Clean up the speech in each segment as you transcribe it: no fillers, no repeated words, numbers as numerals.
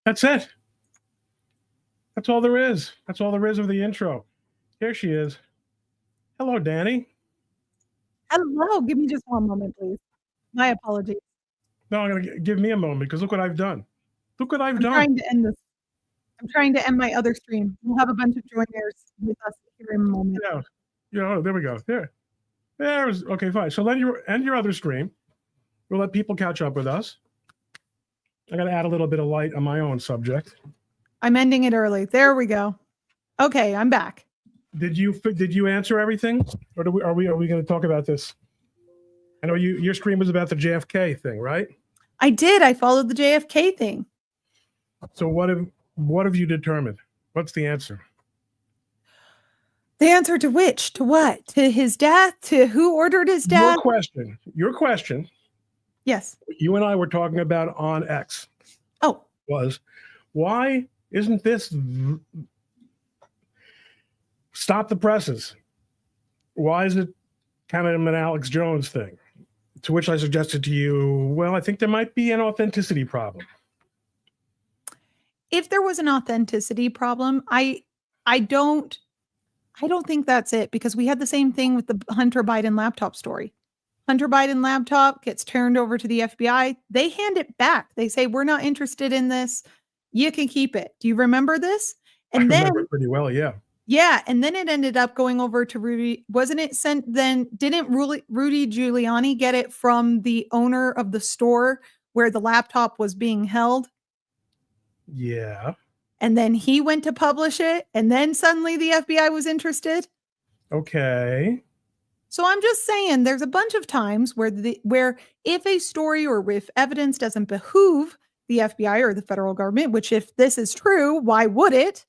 That's it. That's all there is. That's all there is of the intro. Here she is. Hello, Dani. Hello. Give me just one moment, please. My apologies. No, I'm going to give me a moment because look what I've done. Look what I've done. Trying to end this. I'm trying to end my other stream. We'll have a bunch of joiners with us here in a moment. Yeah. There we go. There's okay, fine. So then you end your other stream. We'll let people catch up with us. I got to add a little bit of light on my own subject. I'm ending it early. There we go. Okay, I'm back. Did you answer everything, or are we going to talk about this? I know your stream was about the JFK thing, right? I did. I followed the JFK thing. So what have you determined? What's the answer? The answer to which? To what? To his death? To who ordered his death? Your question. Yes. You and I were talking about on X. Oh. Was why isn't this stop the presses? Why is it kind of an Alex Jones thing? To which I suggested to you, well, I think there might be an authenticity problem. If there was an authenticity problem, I don't think that's it, because we had the same thing with the Hunter Biden laptop story. Hunter Biden laptop gets turned over to the FBI. They hand it back. They say, we're not interested in this. You can keep it. Do you remember this? And I remember it pretty well, yeah. Yeah, and then it ended up going over to Rudy. Wasn't it sent then? Didn't Rudy Giuliani get it from the owner of the store where the laptop was being held? Yeah. And then he went to publish it, and then suddenly the FBI was interested. Okay. So I'm just saying there's a bunch of times where if a story or if evidence doesn't behoove the FBI or the federal government, which if this is true, why would it?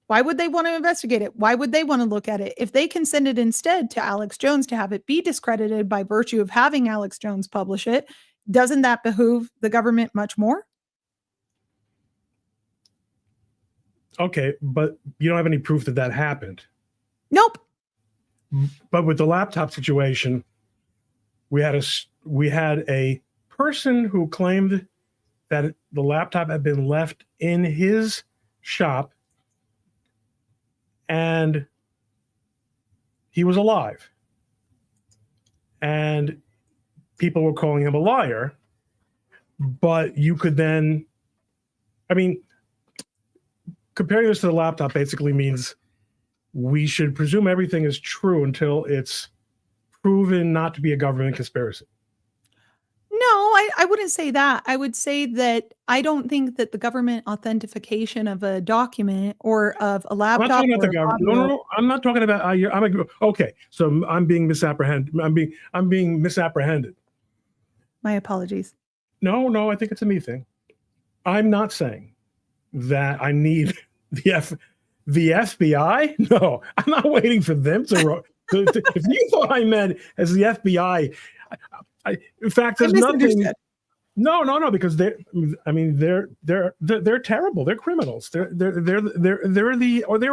Why would they want to investigate it? Why would they want to look at it? If they can send it instead to Alex Jones to have it be discredited by virtue of having Alex Jones publish it, doesn't that behoove the government much more? Okay, but you don't have any proof that happened. Nope. But with the laptop situation, we had a person who claimed that the laptop had been left in his shop and he was alive. And people were calling him a liar. But you could then, comparing this to the laptop basically means we should presume everything is true until it's proven not to be a government conspiracy. No, I wouldn't say that. I would say that I don't think that the government authentication of a document or of a laptop. I'm not talking about the government. No. I'm not talking about. Okay, so I'm being misapprehended. I'm being misapprehended. My apologies. No, I think it's a me thing. I'm not saying that I need the FBI. No, I'm not waiting for them to. If you thought I meant as the FBI, in fact, there's nothing. No, because they're terrible. They're criminals. They're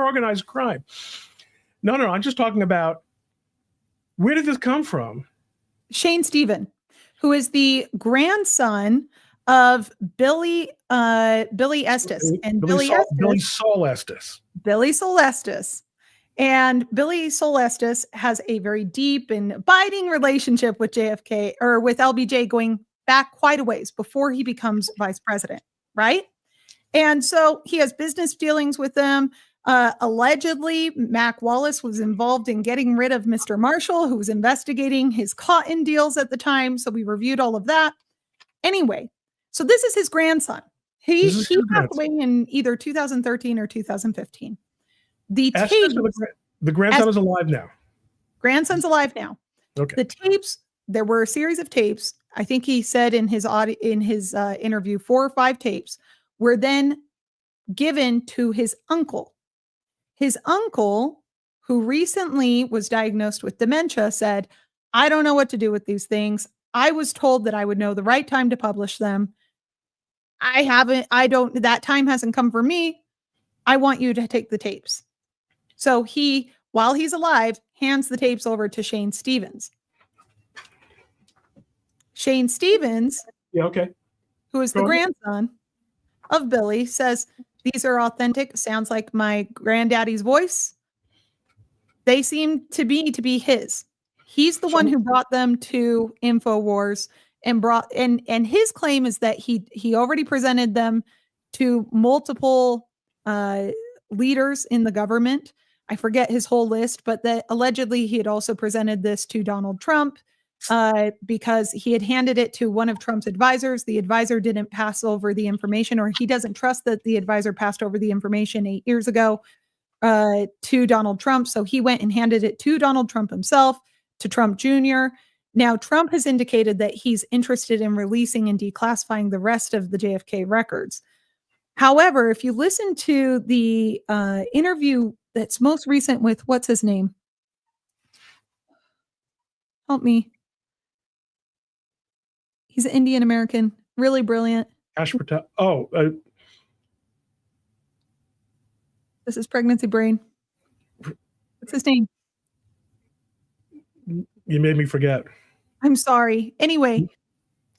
organized crime. No, I'm just talking about where did this come from? Shane Stevens, who is the grandson of Billy Estes and Billy Saul Estes. Billy Saul Estes. And Billy Saul Estes has a very deep and abiding relationship with JFK or with LBJ going back quite a ways before he becomes vice president, right? And so he has business dealings with them. Allegedly, Mac Wallace was involved in getting rid of Mr. Marshall, who was investigating his cotton deals at the time. So we reviewed all of that. Anyway, so this is his grandson. He passed away in either 2013 or 2015. The grandson is alive now. Grandson's alive now. Okay. The tapes, there were a series of tapes. I think he said in his interview, 4 or 5 tapes were then given to his uncle. His uncle, who recently was diagnosed with dementia, said, I don't know what to do with these things. I was told that I would know the right time to publish them. That time hasn't come for me. I want you to take the tapes. So he, while he's alive, hands the tapes over to Shane Stevens. Shane Stevens, yeah, okay, who is the grandson, of Billy says, these are authentic. Sounds like my granddaddy's voice. They seem to be his. He's the one who brought them to InfoWars and and his claim is that he already presented them to multiple leaders in the government. I forget his whole list, but that allegedly he had also presented this to Donald Trump because he had handed it to one of Trump's advisors. The advisor didn't pass over the information, or he doesn't trust that the advisor passed over the information 8 years ago to Donald Trump. So he went and handed it to Donald Trump himself, to Trump Jr. Now, Trump has indicated that he's interested in releasing and declassifying the rest of the JFK records. However, if you listen to the interview that's most recent with, what's his name? Help me. He's an Indian American, really brilliant. Ash Patel. This is Pregnancy Brain. What's his name? You made me forget. I'm sorry. Anyway,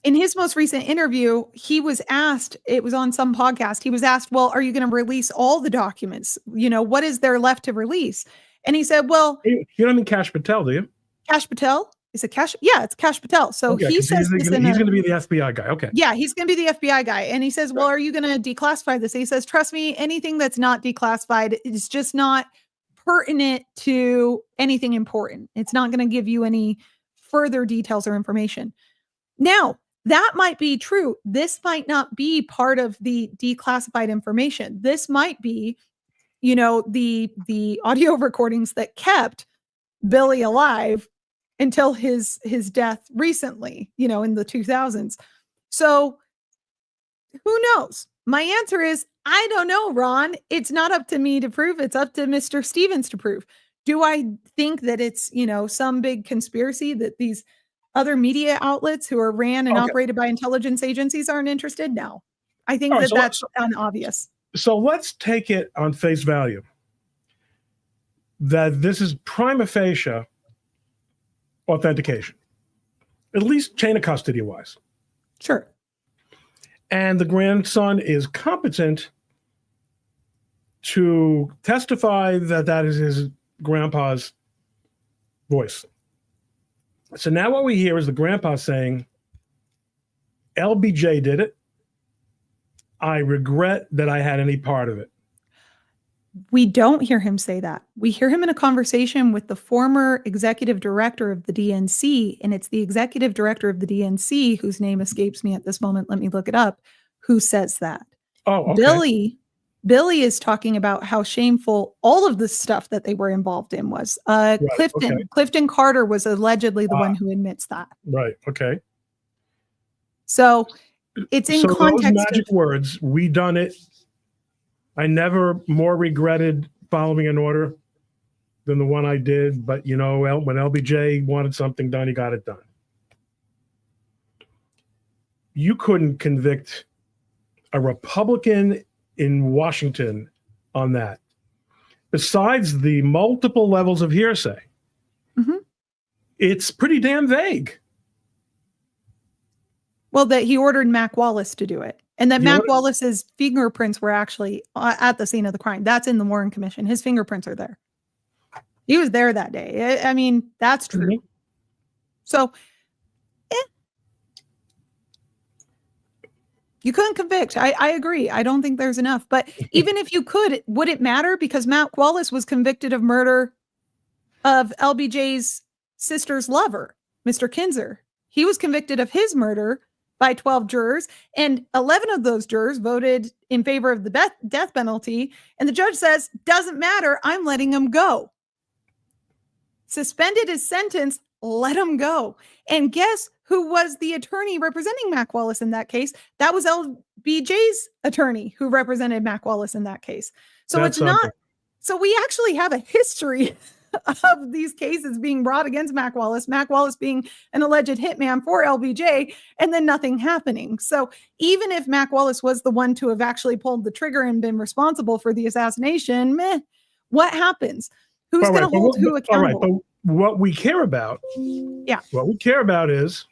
in his most recent interview, he was asked, it was on some podcast, he was asked, well, are you going to release all the documents? You know, what is there left to release? And he said, well... You don't mean Kash Patel, do you? Kash Patel? Is it Kash? Yeah, it's Kash Patel. So okay, he says he's going to be the FBI guy. Okay. Yeah, he's going to be the FBI guy. And he says, well, are you going to declassify this? And he says, trust me, anything that's not declassified is just not pertinent to anything important. It's not going to give you any further details or information. Now, that might be true. This might not be part of the declassified information. This might be, you know, the audio recordings that kept Billy alive until his death recently, you know, in the 2000s. So who knows? My answer is, I don't know, Ron. It's not up to me to prove. It's up to Mr. Stevens to prove. Do I think that it's, you know, some big conspiracy that these other media outlets who are ran and operated by intelligence agencies aren't interested? No. I think that's obvious. So let's take it on face value that this is prima facie authentication, at least chain of custody wise. Sure. And the grandson is competent to testify that that is his grandpa's voice. So now what we hear is the grandpa saying, LBJ did it. I regret that I had any part of it. We don't hear him say that. We hear him in a conversation with the former executive director of the DNC, and it's the executive director of the DNC, whose name escapes me at this moment, let me look it up, who says that. Oh, okay. Billy is talking about how shameful all of the stuff that they were involved in was. Right, Clifton Carter was allegedly the one who admits that. Right, okay. So it's in context. Those magic words, we done it. I never more regretted following an order than the one I did. But, you know, when LBJ wanted something done, he got it done. You couldn't convict a Republican in Washington on that. Besides the multiple levels of hearsay, it's pretty damn vague. Well, that he ordered Mac Wallace to do it. And that Mac Wallace's fingerprints were actually at the scene of the crime. That's in the Warren Commission. His fingerprints are there. He was there that day. I mean, that's true. So, you couldn't convict. I agree. I don't think there's enough. But even if you could, would it matter? Because Mac Wallace was convicted of murder of LBJ's sister's lover, Mr. Kinzer. He was convicted of his murder by 12 jurors, and 11 of those jurors voted in favor of the death penalty. And the judge says, doesn't matter, I'm letting him go. Suspended his sentence, let him go. And guess who was the attorney representing Mac Wallace in that case? That was LBJ's attorney who represented Mac Wallace in that case. So that's so we actually have a history of these cases being brought against Mac Wallace being an alleged hitman for LBJ, and then nothing happening. So even if Mac Wallace was the one to have actually pulled the trigger and been responsible for the assassination, what happens? Who's going to hold who accountable? All right, but what we care about, what we care about is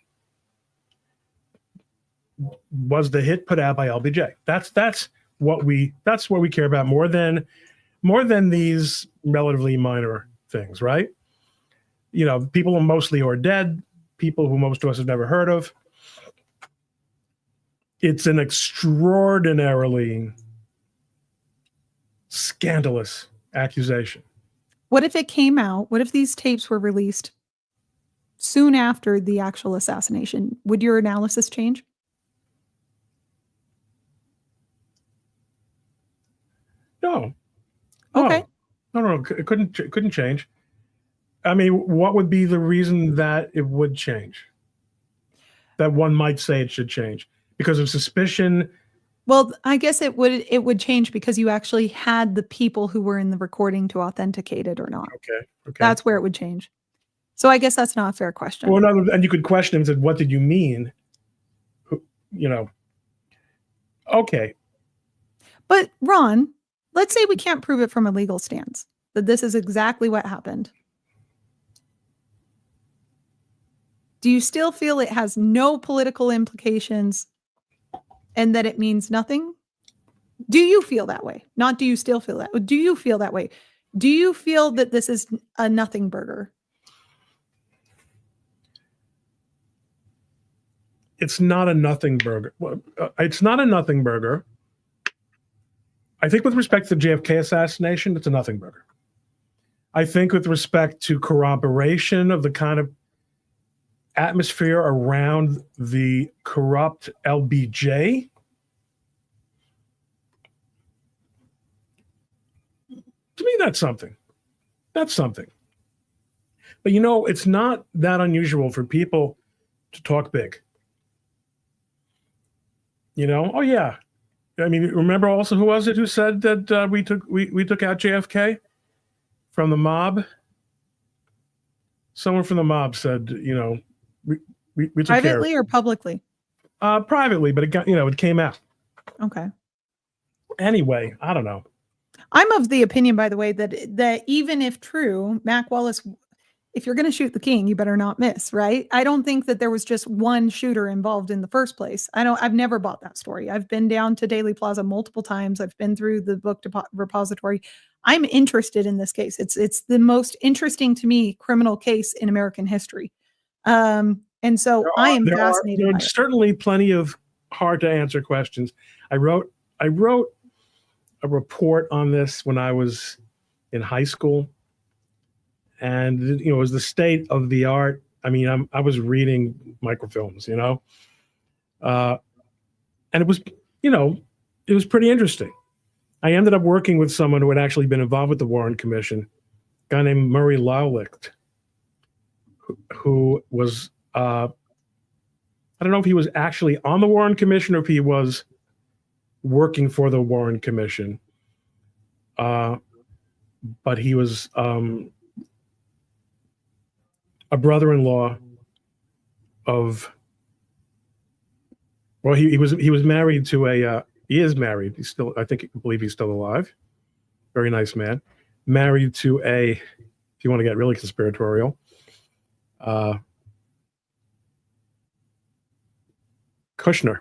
was the hit put out by LBJ. That's what we care about more than these relatively minor things, right? You know, people who are dead, people who most of us have never heard of. It's an extraordinarily scandalous accusation. What if it came out? What if these tapes were released soon after the actual assassination? Would your analysis change? No. Okay. No. It couldn't change. I mean, what would be the reason that it would change? That one might say it should change because of suspicion. Well, I guess it would change because you actually had the people who were in the recording to authenticate it or not. Okay. That's where it would change. So I guess that's not a fair question. Well, and you could question him and said, what did you mean? You know. Okay. But Ron, let's say we can't prove it from a legal stance, that this is exactly what happened. Do you still feel it has no political implications and that it means nothing? Do you feel that way? Not do you still feel that? Do you feel that way? Do you feel that this is a nothing burger? It's not a nothing burger. Well, it's not a nothing burger. I think with respect to the JFK assassination, it's a nothing burger. I think with respect to corroboration of the kind of atmosphere around the corrupt LBJ, to me, that's something. That's something. But you know, it's not that unusual for people to talk big. You know, oh yeah. I mean, remember also who was it who said that we took out JFK from the mob? Someone from the mob said, you know, we took privately or publicly? Privately, but it came out. Okay. Anyway, I don't know. I'm of the opinion, by the way, that even if true, Mac Wallace, if you're going to shoot the king, you better not miss, right? I don't think that there was just one shooter involved in the first place. I've never bought that story. I've been down to Daily Plaza multiple times. I've been through the book repository. I'm interested in this case. It's the most interesting to me criminal case in American history. And so I am fascinated. There are certainly plenty of hard to answer questions. I wrote a report on this when I was in high school. And, it was the state of the art. I mean, I was reading microfilms, and it was, it was pretty interesting. I ended up working with someone who had actually been involved with the Warren Commission, a guy named Murray Lowlicht, who was, I don't know if he was actually on the Warren Commission or if he was working for the Warren Commission, but he was a brother-in-law of, well, he was married to he is married. He's still, I believe he's still alive. Very nice man. Married to if you want to get really conspiratorial, Kushner.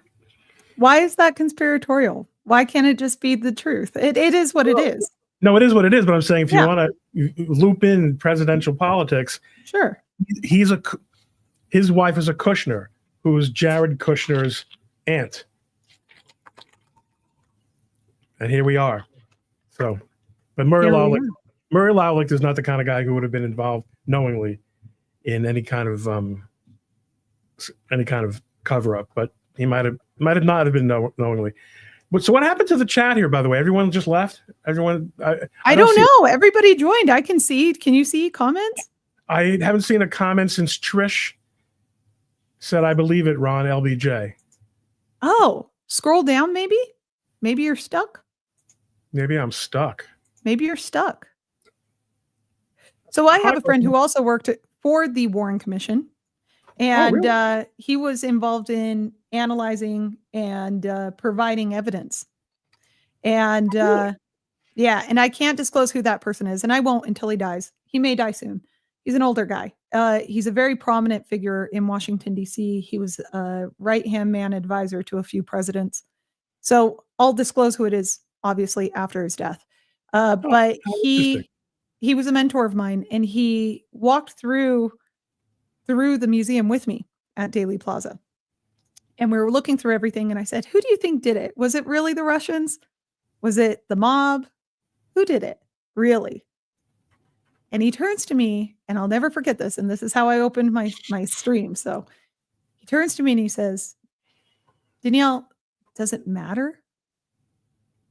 Why is that conspiratorial? Why can't it just be the truth? It is what it is. No, it is what it is. But I'm saying if you want to loop in presidential politics, sure. His wife is a Kushner, who is Jared Kushner's aunt. And here we are. So, but Murray Lowlicht is not the kind of guy who would have been involved knowingly in any kind of cover up, but he might have not have been knowingly. But so what happened to the chat here, by the way? Everyone just left? Everyone? I don't know. Everybody joined. I can see. Can you see comments? I haven't seen a comment since Trish said, I believe it, Ron, LBJ. Oh, scroll down maybe? Maybe you're stuck? Maybe I'm stuck. Maybe you're stuck. So I have a friend who also worked for the Warren Commission, and he was involved in analyzing and providing evidence. And and I can't disclose who that person is, and I won't until he dies. He may die soon. He's an older guy. He's a very prominent figure in Washington, D.C. He was a right-hand man advisor to a few presidents. So I'll disclose who it is, obviously, after his death. But he was a mentor of mine, and he walked through the museum with me at Daley Plaza. And we were looking through everything, and I said, who do you think did it? Was it really the Russians? Was it the mob? Who did it? Really? And he turns to me, and I'll never forget this, and this is how I opened my stream. So he turns to me and he says, Danielle, does it matter?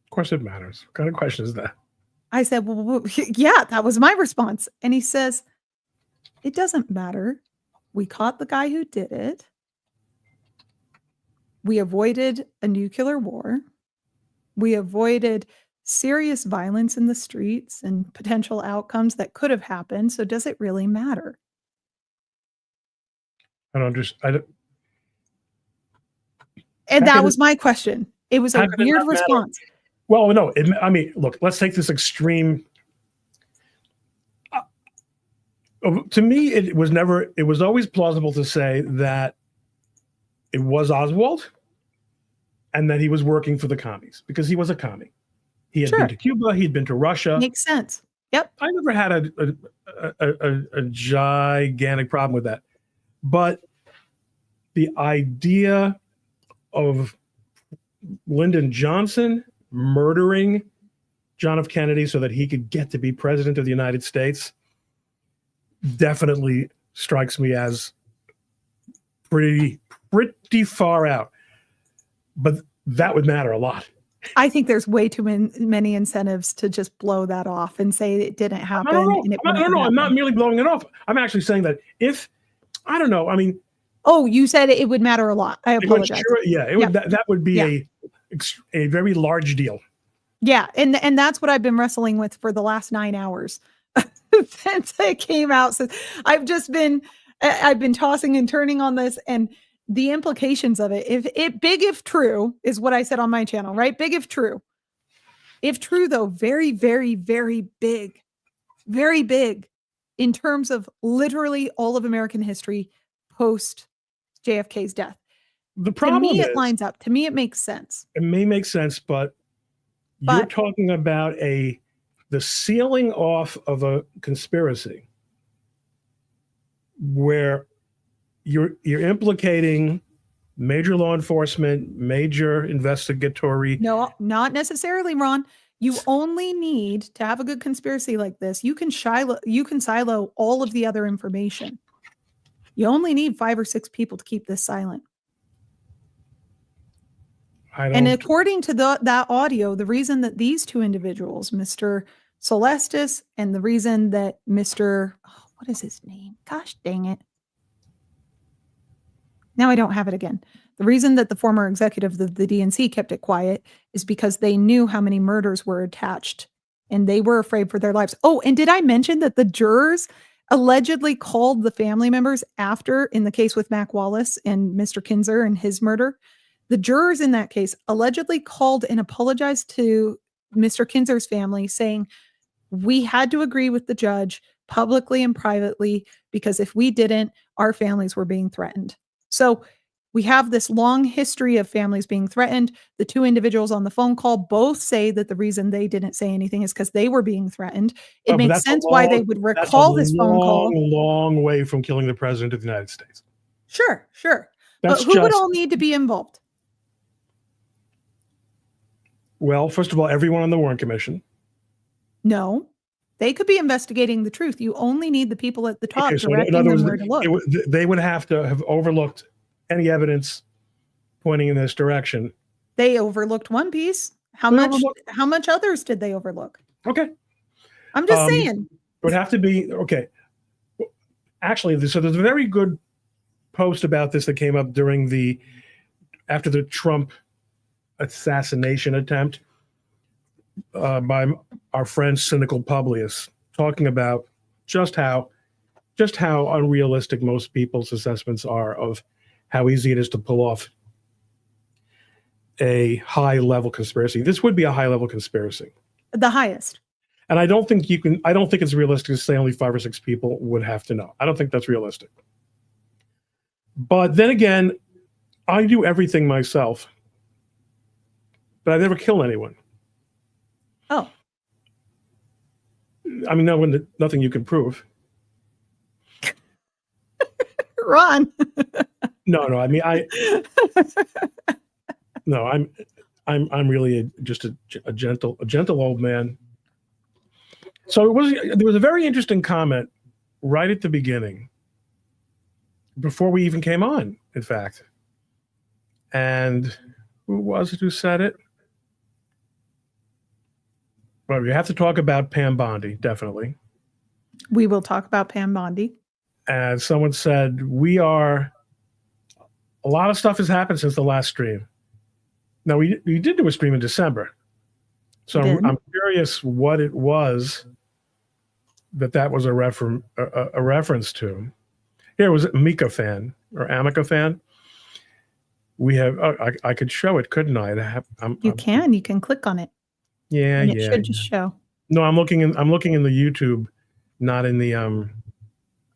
Of course it matters. What kind of question is that? I said, well, yeah, that was my response. And he says, it doesn't matter. We caught the guy who did it. We avoided a nuclear war. We avoided serious violence in the streets and potential outcomes that could have happened. So does it really matter? I don't understand. And that was my question. It was a weird response. Well, no, I mean, look, let's take this extreme. To me, it was always plausible to say that it was Oswald and that he was working for the commies because he was a commie. He had been to Cuba. He'd been to Russia. Makes sense. Yep. I never had a gigantic problem with that. But the idea of Lyndon Johnson murdering John F. Kennedy so that he could get to be president of the United States definitely strikes me as pretty far out. But that would matter a lot. I think there's way too many incentives to just blow that off and say it didn't happen. No, I'm not merely blowing it off. I'm actually saying that I don't know. I mean, oh, you said it would matter a lot. I apologize. Would. That would be a very large deal. Yeah, and that's what I've been wrestling with for the last 9 hours since it came out. So I've been tossing and turning on this, and the implications of it. If true is what I said on my channel, right? Big if true. If true, though, very, very, very big in terms of literally all of American history post JFK's death. The problem to me, it lines up. To me, it makes sense. It may make sense, but you're talking about the sealing off of a conspiracy where you're implicating major law enforcement, major investigatory. No, not necessarily, Ron. You only need to have a good conspiracy like this. You can silo all of the other information. You only need 5 or 6 people to keep this silent. And according to that audio, the reason that these two individuals, Mr. Solestis, and the reason that what is his name? Gosh dang it. Now I don't have it again. The reason that the former executive of the DNC kept it quiet is because they knew how many murders were attached and they were afraid for their lives. Oh, and did I mention that the jurors allegedly called the family members after, in the case with Mac Wallace and Mr. Kinzer and his murder? The jurors in that case allegedly called and apologized to Mr. Kinzer's family, saying, we had to agree with the judge publicly and privately because if we didn't, our families were being threatened. So we have this long history of families being threatened. The two individuals on the phone call both say that the reason they didn't say anything is because they were being threatened. It makes sense why they would recall this phone call. Long way from killing the president of the United States. Sure. But who would all need to be involved? Well, first of all, everyone on the Warren Commission. No. They could be investigating the truth. You only need the people at the top directing them where to look. They would have to have overlooked any evidence pointing in this direction. They overlooked one piece. How much others did they overlook? Okay. I'm just saying. It would have to be, okay. Actually, so there's a very good post about this that came up after the Trump assassination attempt by our friend Cynical Publius, talking about just how unrealistic most people's assessments are of how easy it is to pull off a high-level conspiracy. This would be a high-level conspiracy. The highest. And I don't think it's realistic to say only 5 or 6 people would have to know. I don't think that's realistic. But then again, I do everything myself, but I never kill anyone. Oh. I mean, nothing you can prove. Ron. No. I mean, I'm really just a gentle old man. So there was a very interesting comment right at the beginning, before we even came on, in fact. And who was it who said it? Well, we have to talk about Pam Bondi, definitely. We will talk about Pam Bondi. And someone said, a lot of stuff has happened since the last stream. Now, we did do a stream in December. So I'm curious what it was that was a reference to. Here was Amica fan or Amica fan. We have. I could show it, couldn't I? You can click on it. Yeah, and it should just show. No, I'm looking in the YouTube, not in the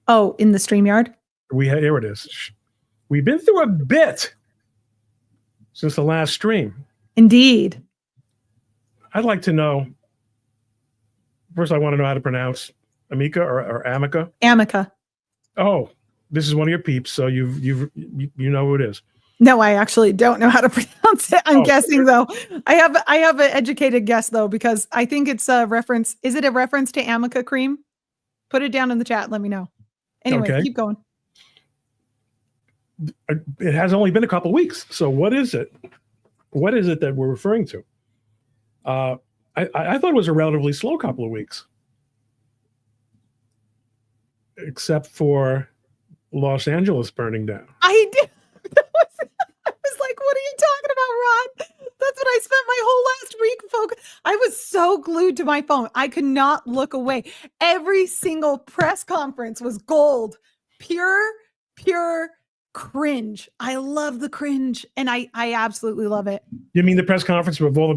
Oh, in the StreamYard. Here it is. We've been through a bit since the last stream. Indeed. I'd like to know. First, I want to know how to pronounce Amica or Amica. Amica. Oh, this is one of your peeps, so you know who it is. No, I actually don't know how to pronounce it. I'm guessing though. I have an educated guess though, because I think it's a reference. Is it a reference to Amica cream? Put it down in the chat. Let me know. Anyway, Keep going. It has only been a couple of weeks. So what is it? What is it that we're referring to? I thought it was a relatively slow couple of weeks, except for Los Angeles burning down. I did. I was like, what are you talking about, Ron? That's what I spent my whole last week focused. I was so glued to my phone. I could not look away. Every single press conference was gold. Pure cringe. I love the cringe. And I absolutely love it. You mean the press conference with all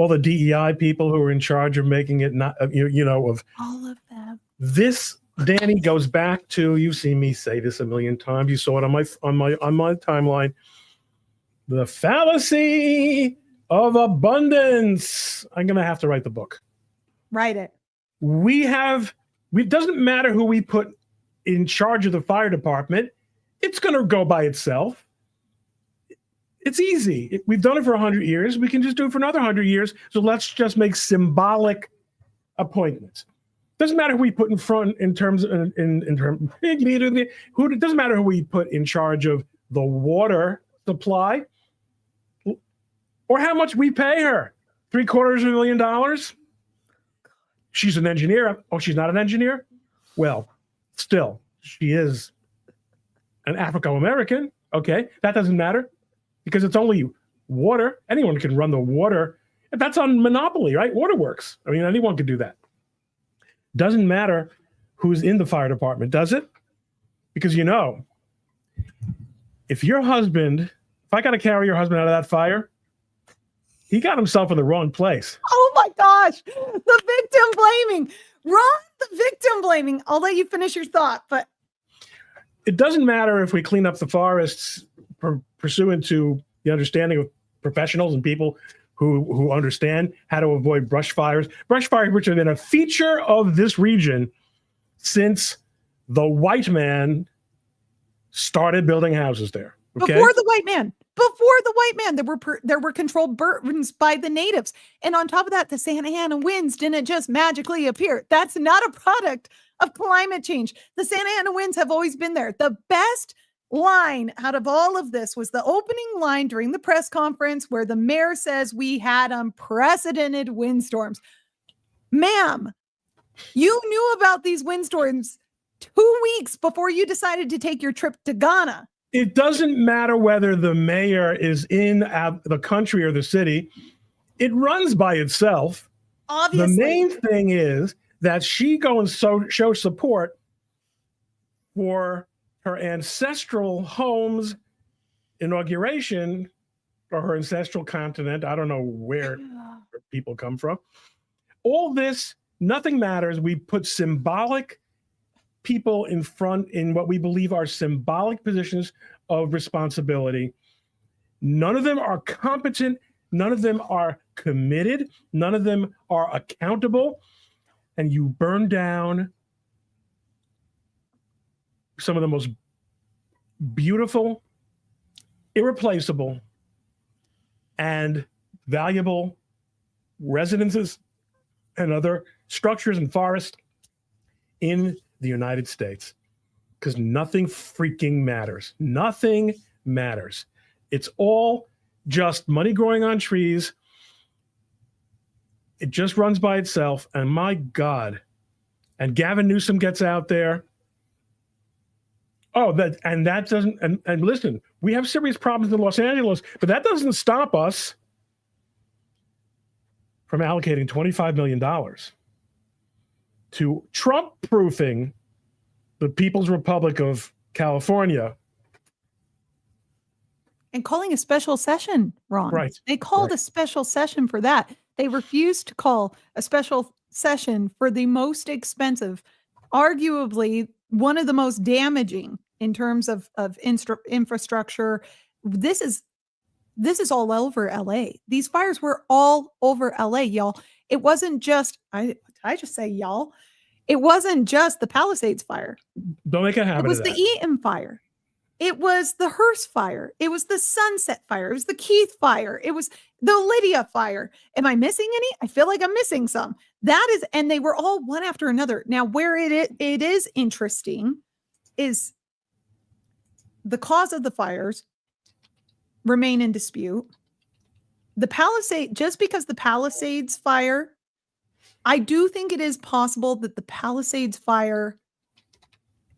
the DEI people who are in charge of making it not, of all of them. This, Dani, goes back to, you've seen me say this a million times. You saw it on my timeline. The fallacy of abundance. I'm going to have to write the book. Write it. It doesn't matter who we put in charge of the fire department. It's going to go by itself. It's easy. We've done it for 100 years. We can just do it for another 100 years. So let's just make symbolic appointments. Doesn't matter who we put in front in terms. It doesn't matter who we put in charge of the water supply or how much we pay her. $750,000. She's an engineer. Oh, she's not an engineer? Well, still, she is an African-American. Okay, that doesn't matter because it's only water. Anyone can run the water. That's on monopoly, right? Waterworks. I mean, anyone could do that. Doesn't matter who's in the fire department, does it? Because if I got to carry your husband out of that fire, he got himself in the wrong place. Oh my gosh. The victim blaming. Ron, the victim blaming. I'll let you finish your thought, but it doesn't matter if we clean up the forests pursuant to the understanding of professionals and people who understand how to avoid brush fires. Brush fires, which have been a feature of this region since the white man started building houses there. Okay? Before the white man, there were controlled burns by the natives. And on top of that, the Santa Ana winds didn't just magically appear. That's not a product of climate change. The Santa Ana winds have always been there. The best line out of all of this was the opening line during the press conference where the mayor says we had unprecedented windstorms. Ma'am, you knew about these windstorms 2 weeks before you decided to take your trip to Ghana. It doesn't matter whether the mayor is in the country or the city. It runs by itself. Obviously. The main thing is that she go and show support for her ancestral home's inauguration, or her ancestral continent. I don't know where people come from. all this, nothing matters. We put symbolic people in front in what we believe are symbolic positions of responsibility. None of them are competent. None of them are committed. None of them are accountable. And you burn down some of the most beautiful, irreplaceable, and valuable residences and other structures and forests in the United States, because nothing freaking matters. Nothing matters. It's all just money growing on trees. It just runs by itself. And my God, and Gavin Newsom gets out there. Oh, that doesn't, and listen, we have serious problems in Los Angeles, but that doesn't stop us from allocating $25 million to Trump-proofing the People's Republic of California. And calling a special session, Ron. Right. They called a special session for that. They refused to call a special session for the most expensive, arguably one of the most damaging in terms of infrastructure. This is all over LA. These fires were all over LA, y'all. It wasn't just, I just say y'all, it wasn't just the Palisades fire. Don't make a habit It was of that. the Eaton fire. It was the Hearst fire. It was the Sunset fire. It was the Keith fire. It was the Lydia fire. Am I missing any? I feel like I'm missing some. That is, and they were all one after another. Now, where it is interesting is the cause of the fires remain in dispute. Just because the Palisades fire, I do think it is possible that the Palisades fire,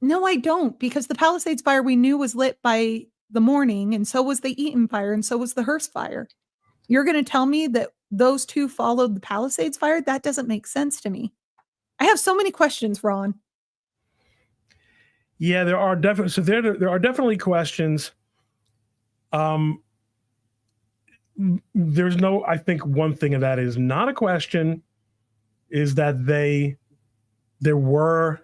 no, I don't, because the Palisades fire we knew was lit by the morning, and so was the Eaton fire, and so was the Hearst fire. You're going to tell me that those two followed the Palisades fire? That doesn't make sense to me. I have so many questions, Ron. Yeah, there are definitely, so there are definitely questions. There's no, I think one thing of that is not a question is that there were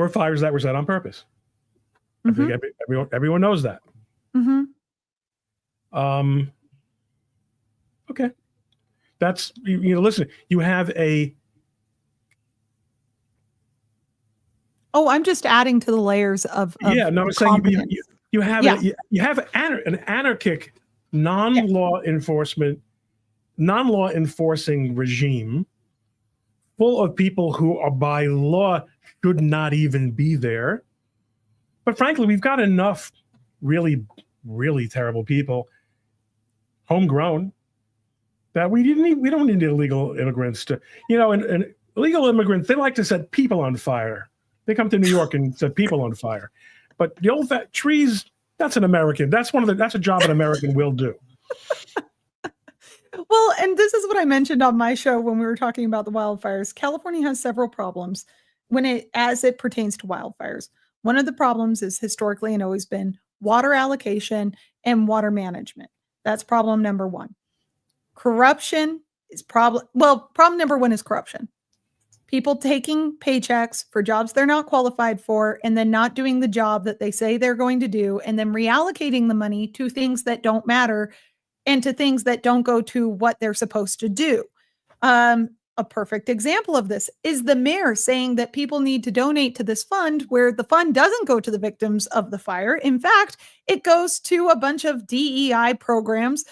fires that were set on purpose. Mm-hmm. I think everyone knows that. Mm-hmm. Okay. That's, listen, you have I'm just adding to the layers of yeah, no, I'm saying you have an anarchic non-law enforcing regime full of people who are by law should not even be there. But frankly, we've got enough really, really terrible people, homegrown, that we don't need illegal immigrants to, and illegal immigrants, they like to set people on fire. They come to New York and set people on fire. But the old trees, that's an American. That's a job an American will do. Well, and this is what I mentioned on my show when we were talking about the wildfires. California has several problems as it pertains to wildfires. One of the problems is historically and always been water allocation and water management. That's problem number one. Corruption is problem number one is corruption. People taking paychecks for jobs they're not qualified for and then not doing the job that they say they're going to do and then reallocating the money to things that don't matter and to things that don't go to what they're supposed to do. A perfect example of this is the mayor saying that people need to donate to this fund where the fund doesn't go to the victims of the fire. In fact, it goes to a bunch of DEI programs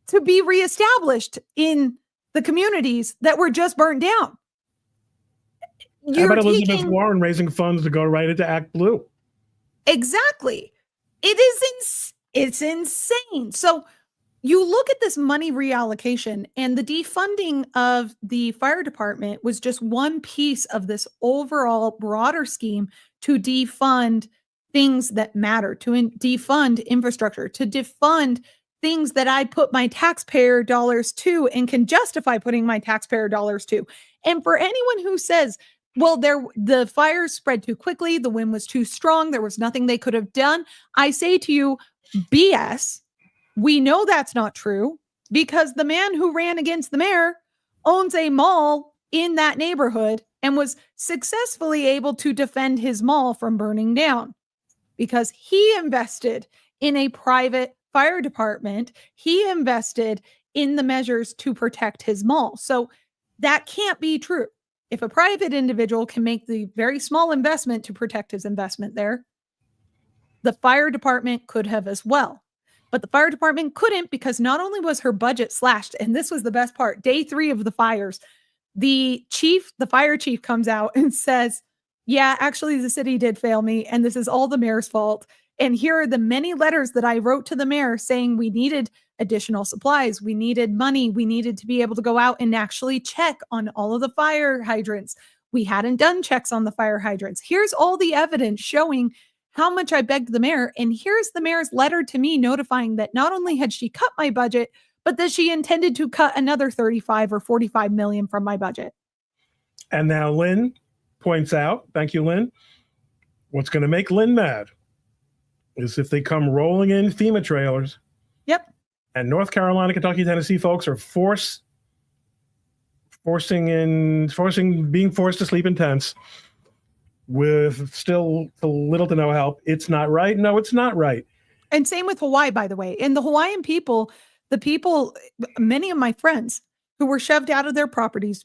to be reestablished in the communities that were just burned down. How about Elizabeth Warren raising funds to go right into Act Blue? Exactly. It's insane. So you look at this money reallocation and the defunding of the fire department was just one piece of this overall broader scheme to defund things that matter, to defund infrastructure, to defund things that I put my taxpayer dollars to and can justify putting my taxpayer dollars to. And for anyone who says, well, the fires spread too quickly, the wind was too strong, there was nothing they could have done, I say to you, BS. We know that's not true. because the man who ran against the mayor owns a mall in that neighborhood and was successfully able to defend his mall from burning down because he invested in a private fire department. He invested in the measures to protect his mall. So that can't be true. If a private individual can make the very small investment to protect his investment there, the fire department could have as well. But the fire department couldn't because not only was her budget slashed, and this was the best part, day 3 of the fires, the fire chief comes out and says, yeah, actually the city did fail me and this is all the mayor's fault. And here are the many letters that I wrote to the mayor saying we needed additional supplies. We needed money. We needed to be able to go out and actually check on all of the fire hydrants. We hadn't done checks on the fire hydrants. Here's all the evidence showing how much I begged the mayor. And here's the mayor's letter to me notifying that not only had she cut my budget, but that she intended to cut another 35 or 45 million from my budget. And now Lynn points out, thank you, Lynn, what's going to make Lynn mad is if they come rolling in FEMA trailers. Yep. And North Carolina, Kentucky, Tennessee folks are being forced to sleep in tents with still little to no help. It's not right. No, it's not right. And same with Hawaii, by the way. And the Hawaiian people, many of my friends who were shoved out of their properties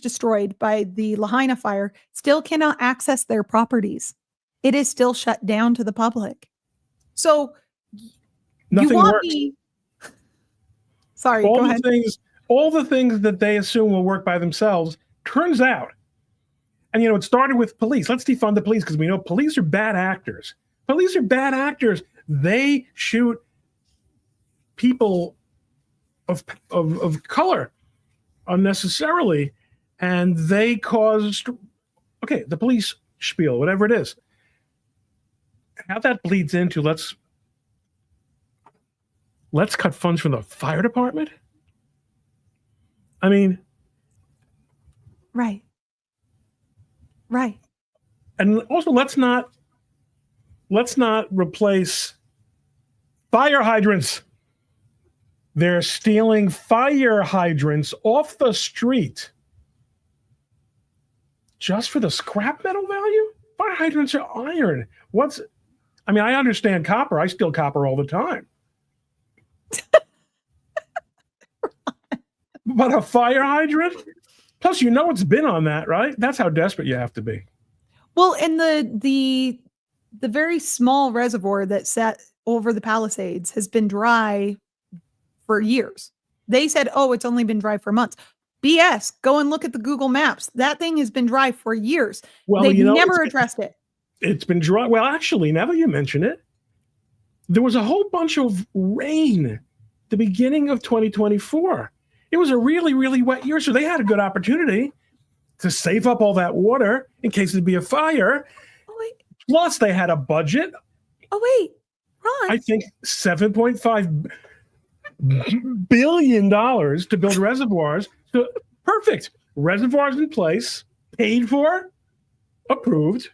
destroyed by the Lahaina fire, still cannot access their properties. It is still shut down to the public. So nothing you want works. me? Sorry, all go the ahead. All the things that they assume will work by themselves turns out. And, it started with police. Let's defund the police because we know police are bad actors. Police are bad actors. They shoot people of color unnecessarily, and they cause, the police spiel, whatever it is. How that bleeds into let's cut funds from the fire department. I mean, right. And also let's not replace fire hydrants. They're stealing fire hydrants off the street just for the scrap metal value. Fire hydrants are iron. I understand copper. I steal copper all the time. But a fire hydrant? Plus, it's been on that, right? That's how desperate you have to be. Well, and the very small reservoir that sat over the Palisades has been dry for years. They said, it's only been dry for months. BS. Go and look at the Google Maps. That thing has been dry for years. Well, they've never addressed it. It's been dry. Well, actually, now that you mention it, there was a whole bunch of rain the beginning of 2024. It was a really, really wet year, so they had a good opportunity to save up all that water in case there'd be a fire. Oh, wait. Plus, they had a budget. Oh, wait. Ron. I think $7.5 billion to build reservoirs. So, perfect. Reservoirs in place, paid for, approved.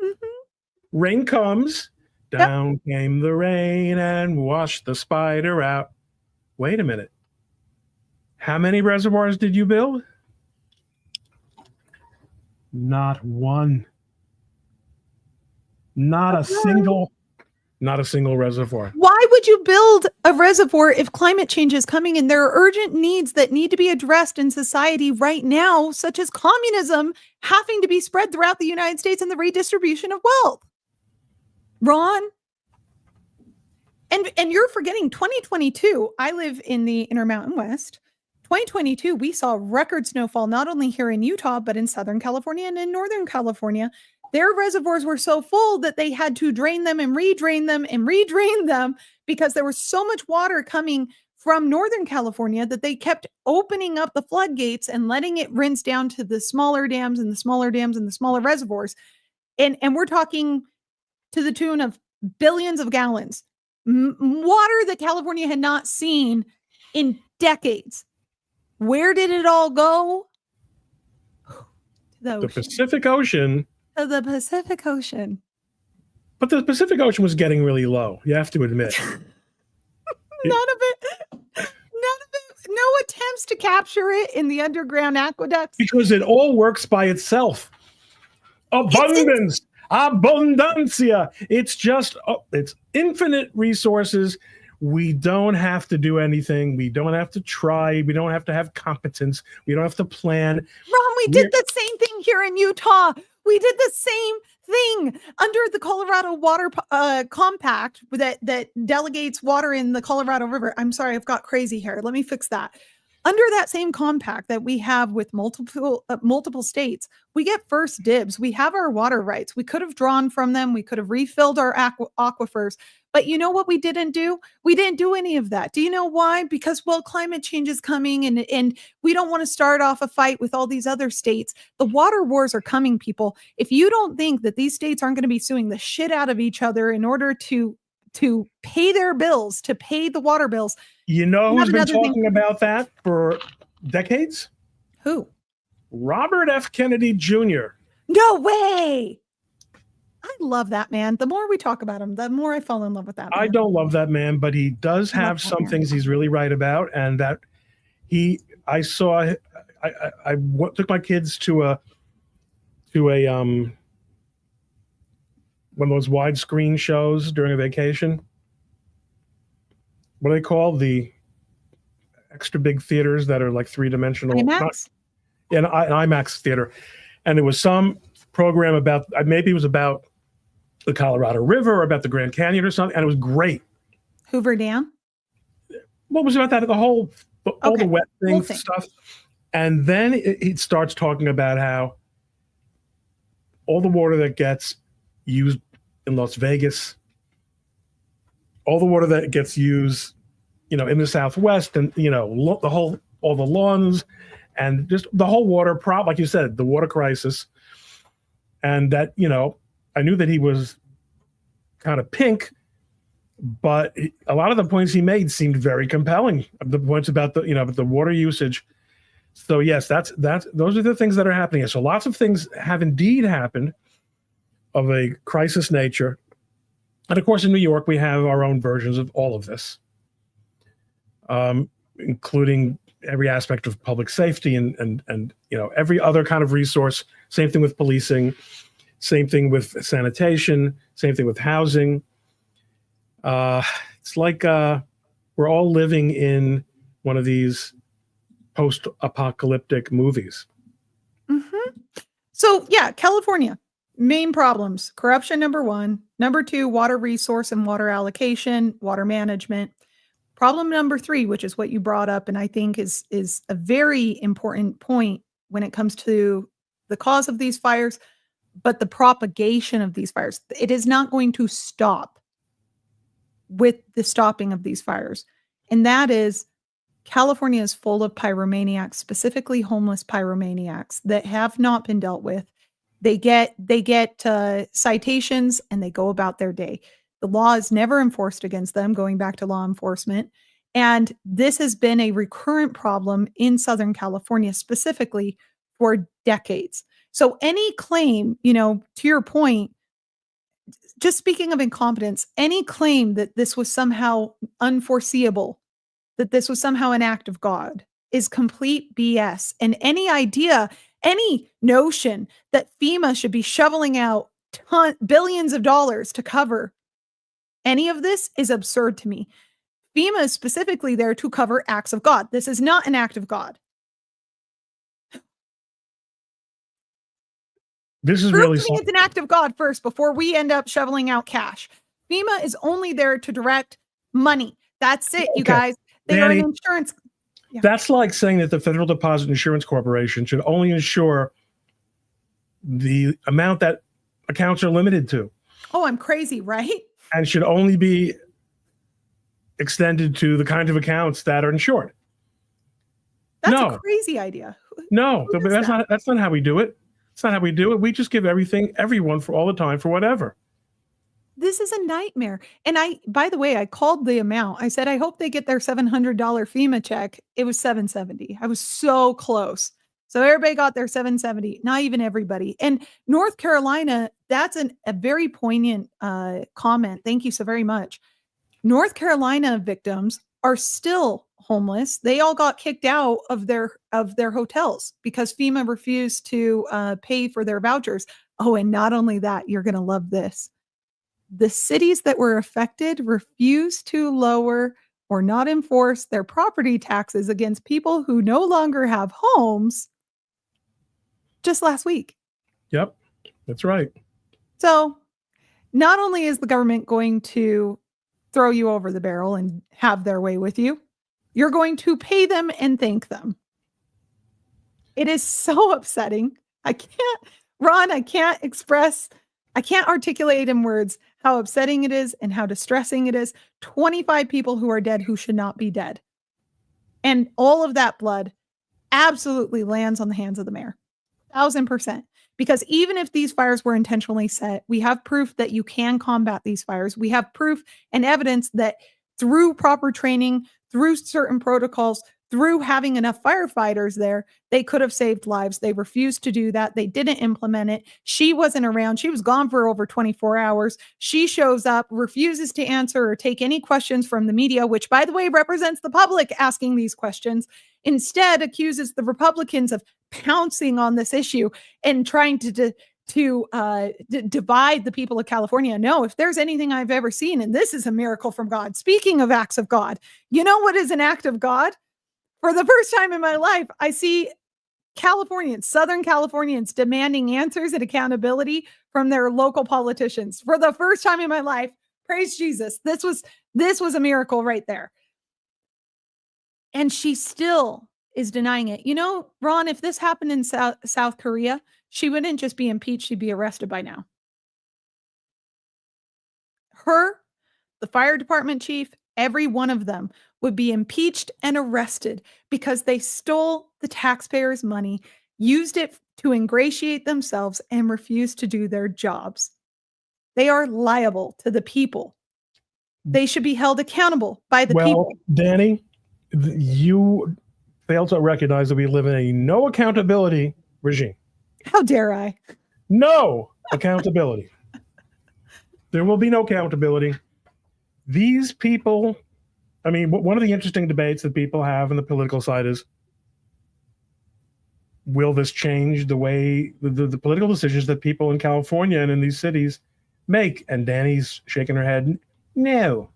Mm-hmm. Rain comes. Down came the rain and washed the spider out. Wait a minute. How many reservoirs did you build? Not one. Not a single reservoir. Why would you build a reservoir if climate change is coming and there are urgent needs that need to be addressed in society right now, such as communism having to be spread throughout the United States and the redistribution of wealth? Ron? And you're forgetting 2022. I live in the Intermountain West. 2022, we saw record snowfall, not only here in Utah, but in Southern California and in Northern California. Their reservoirs were so full that they had to drain them and redrain them and redrain them because there was so much water coming from Northern California that they kept opening up the floodgates and letting it rinse down to the smaller dams and the smaller dams and the smaller reservoirs. And we're talking to the tune of billions of gallons. Water that California had not seen in decades. Where did it all go? The Pacific Ocean. To the Pacific Ocean. But the Pacific Ocean was getting really low, you have to admit. None of it attempts to capture it in the underground aqueducts? Because it all works by itself. Abundance, abundancia. It's just, it's infinite resources. We don't have to do anything. We don't have to try. We don't have to have competence. We don't have to plan. Ron, we did the same thing here in Utah. We did the same thing under the Colorado Water Compact that delegates water in the Colorado River. I'm sorry, I've got crazy hair. Let me fix that. Under that same compact that we have with multiple states, we get first dibs. We have our water rights. We could have drawn from them. We could have refilled our aquifers. But you know what we didn't do? We didn't do any of that. Do you know why? Because, well, climate change is coming and we don't want to start off a fight with all these other states. The water wars are coming, people. If you don't think that these states aren't going to be suing the shit out of each other in order to pay their bills, to pay the water bills. You know who's been talking about that for decades? Who? Robert F. Kennedy Jr. No way. I love that man. The more we talk about him, the more I fall in love with that man. I don't love that man, but he does have some things he's really right about. And that I took my kids to a one of those widescreen shows during a vacation. What do they call the extra big theaters that are like three-dimensional? IMAX? An IMAX theater. And it was some program about, maybe it was about the Colorado River or about the Grand Canyon or something, and it was great. Hoover Dam? What was about that? All the wet thing stuff. And then it starts talking about how all the water that gets used in Las Vegas, all the water that gets used, in the Southwest, and all the lawns, and just the whole water problem, like you said, the water crisis, and that I knew that he was kind of pink, but a lot of the points he made seemed very compelling. The points about the water usage. So yes, those are the things that are happening. So lots of things have indeed happened of a crisis nature. And of course, in New York, we have our own versions of all of this, including every aspect of public safety and every other kind of resource. Same thing with policing, same thing with sanitation, same thing with housing. It's like we're all living in one of these post-apocalyptic movies. Mm-hmm. So yeah, California. Main problems: corruption, number one. Number two, water resource and water allocation, water management. Problem number three, which is what you brought up, and I think is a very important point when it comes to the cause of these fires, but the propagation of these fires. It is not going to stop with the stopping of these fires. And that is, California is full of pyromaniacs, specifically homeless pyromaniacs that have not been dealt with. They get citations and they go about their day. The law is never enforced against them, going back to law enforcement. And this has been a recurrent problem in Southern California, specifically for decades. So any claim, to your point, just speaking of incompetence, any claim that this was somehow unforeseeable, that this was somehow an act of God, is complete BS. And any idea, any notion that FEMA should be shoveling out billions of dollars to cover any of this is absurd to me. FEMA is specifically there to cover acts of God. This is not an act of God. This is really something. It's an act of God first before we end up shoveling out cash. FEMA is only there to direct money. That's it, you guys. They are an insurance. Yeah. That's like saying that the Federal Deposit Insurance Corporation should only insure the amount that accounts are limited to. Oh, I'm crazy, right? And should only be extended to the kinds of accounts that are insured. That's a crazy idea. No, that's not how we do it. It's not how we do it. We just give everyone for all the time for whatever. This is a nightmare. And by the way, I called the amount. I said, I hope they get their $700 FEMA check. It was $770. I was so close. So everybody got their $770, not even everybody. And North Carolina, that's a very poignant comment. Thank you so very much. North Carolina victims are still homeless. They all got kicked out of their hotels because FEMA refused to pay for their vouchers. Oh, and not only that, you're going to love this. The cities that were affected refused to lower or not enforce their property taxes against people who no longer have homes just last week. Yep, that's right. So not only is the government going to throw you over the barrel and have their way with you, you're going to pay them and thank them. It is so upsetting. I can't articulate in words how upsetting it is and how distressing it is. 25 people who are dead who should not be dead. And all of that blood absolutely lands on the hands of the mayor. 1,000%. Because even if these fires were intentionally set, we have proof that you can combat these fires. We have proof and evidence that through proper training, through certain protocols, through having enough firefighters there, they could have saved lives. They refused to do that. They didn't implement it. She wasn't around. She was gone for over 24 hours. She shows up, refuses to answer or take any questions from the media, which, by the way, represents the public asking these questions. Instead, accuses the Republicans of pouncing on this issue and trying to divide the people of California. No, if there's anything I've ever seen, and this is a miracle from God. Speaking of acts of God, you know what is an act of God? For the first time in my life, I see Californians, Southern Californians, demanding answers and accountability from their local politicians. For the first time in my life, praise Jesus. This was a miracle right there. And she still is denying it. You know, Ron, if this happened in South Korea, she wouldn't just be impeached, she'd be arrested by now. Her, the fire department chief, every one of them would be impeached and arrested because they stole the taxpayers' money, used it to ingratiate themselves, and refused to do their jobs. They are liable to the people. They should be held accountable by the people. Well, Dani, you fail to recognize that we live in a no accountability regime. How dare I? No accountability. There will be no accountability. These people, I mean, one of the interesting debates that people have on the political side is, will this change the way the political decisions that people in California and in these cities make? And Dani's shaking her head. No.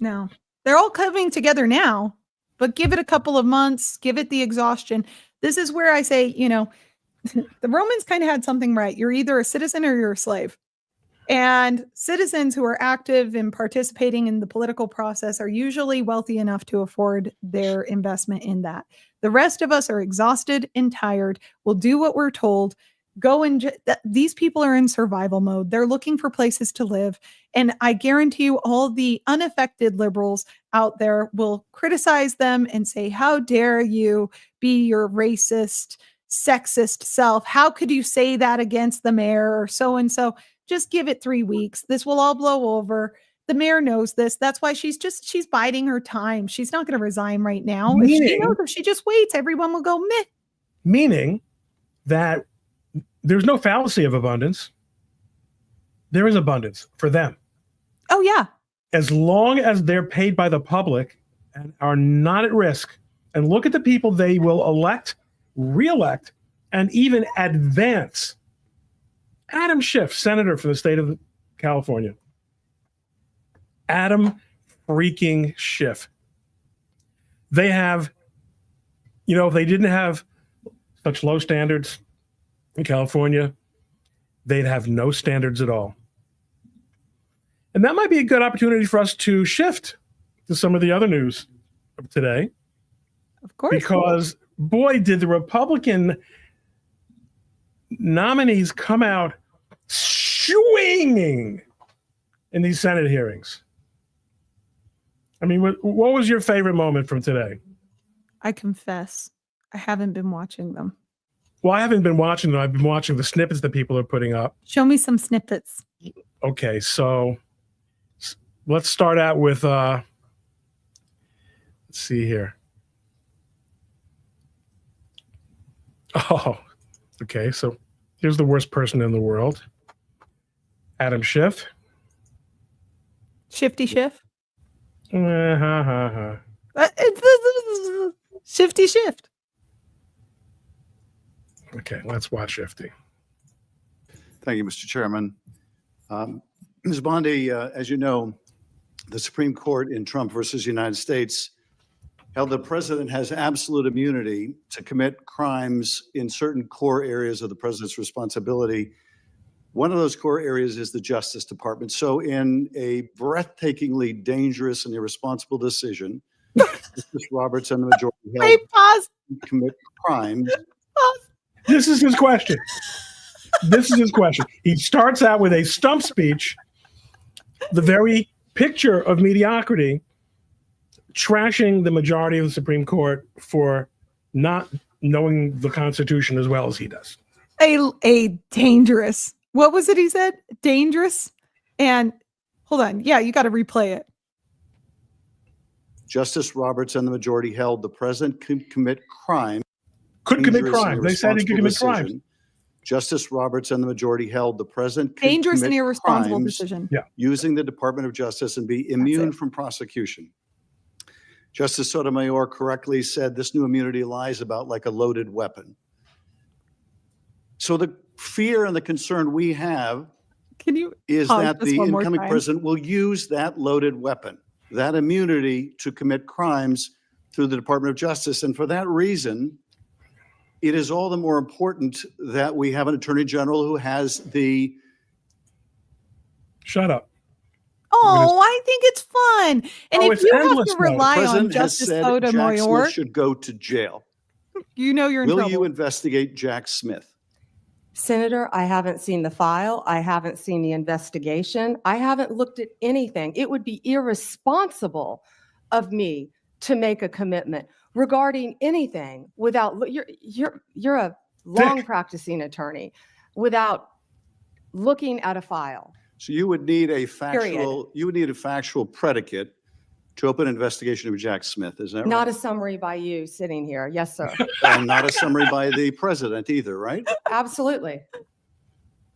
They're all coming together now, but give it a couple of months, give it the exhaustion. This is where I say, you know, the Romans kind of had something right. You're either a citizen or you're a slave. And citizens who are active in participating in the political process are usually wealthy enough to afford their investment in that. The rest of us are exhausted and tired. We'll do what we're told. These people are in survival mode. They're looking for places to live. And I guarantee you all the unaffected liberals out there will criticize them and say, how dare you be your racist, sexist self? How could you say that against the mayor or so-and-so? Just give it 3 weeks. This will all blow over. The mayor knows this. That's why she's biding her time. She's not going to resign right now. If she just waits, everyone will go meh. Meaning that there's no fallacy of abundance. There is abundance for them. Oh, yeah. As long as they're paid by the public and are not at risk. And look at the people they will elect, re-elect, and even advance. Adam Schiff, senator for the state of California. Adam freaking Schiff. They have, you know, if they didn't have such low standards in California, they'd have no standards at all. And that might be a good opportunity for us to shift to some of the other news of today. Of course. Because, boy, did the Republican nominees come out swinging in these Senate hearings. I mean, what was your favorite moment from today? I confess, I haven't been watching them. Well, I haven't been watching them. I've been watching the snippets that people are putting up. Show me some snippets. Okay, so let's start out with, let's see here. Oh, okay, so here's the worst person in the world. Adam Schiff. Shifty Schiff. This Shifty shift. Okay, let's watch Shifty. Thank you, Mr. Chairman. Ms. Bondi, as you know, the Supreme Court in Trump versus United States held the president has absolute immunity to commit crimes in certain core areas of the president's responsibility. One of those core areas is the Justice Department. So in a breathtakingly dangerous and irresponsible decision, Justice Roberts and the majority held Wait, pause. to commit crimes. This is his question. This is his question. He starts out with a stump speech, the very picture of mediocrity, trashing the majority of the Supreme Court for not knowing the Constitution as well as he does. A dangerous. What was it he said? Dangerous. And hold on. Yeah, you got to replay it. Justice Roberts and the majority held the president could commit crimes. Could commit crimes. They said he could commit crimes. Justice Roberts and the majority held the president could Dangerous and commit irresponsible crimes decision. Yeah. using the Department of Justice and be immune from prosecution. Justice Sotomayor correctly said this new immunity lies about like a loaded weapon. So the fear and the concern we have is that the incoming president will use that loaded weapon, that immunity, to commit crimes through the Department of Justice. And for that reason, it is all the more important that we have an attorney general who has the... Shut up. Oh, I think it's fun. And if you have to rely on Justice Sotomayor, Jack Smith should go to jail. You know you're in trouble. Will you investigate Jack Smith? Senator, I haven't seen the file. I haven't seen the investigation. I haven't looked at anything. It would be irresponsible of me to make a commitment regarding anything without you're a long practicing attorney without looking at a file. So you would need a factual predicate to open an investigation of Jack Smith. Is that right? Not a summary by you sitting here. Yes, sir. And not a summary by the president either, right? Absolutely.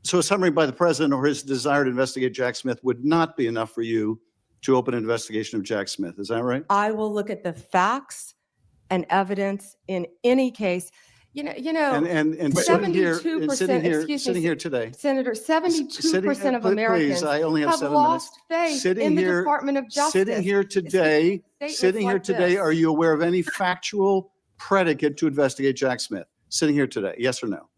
So a summary by the president or his desire to investigate Jack Smith would not be enough for you to open an investigation of Jack Smith. Is that right? I will look at the facts and evidence in any case. And sitting here today, Senator, 72% of Americans I only have 7 lost faith in the Department of Justice. Sitting here today, are you aware of any factual predicate to investigate Jack Smith? Sitting here today, yes or no?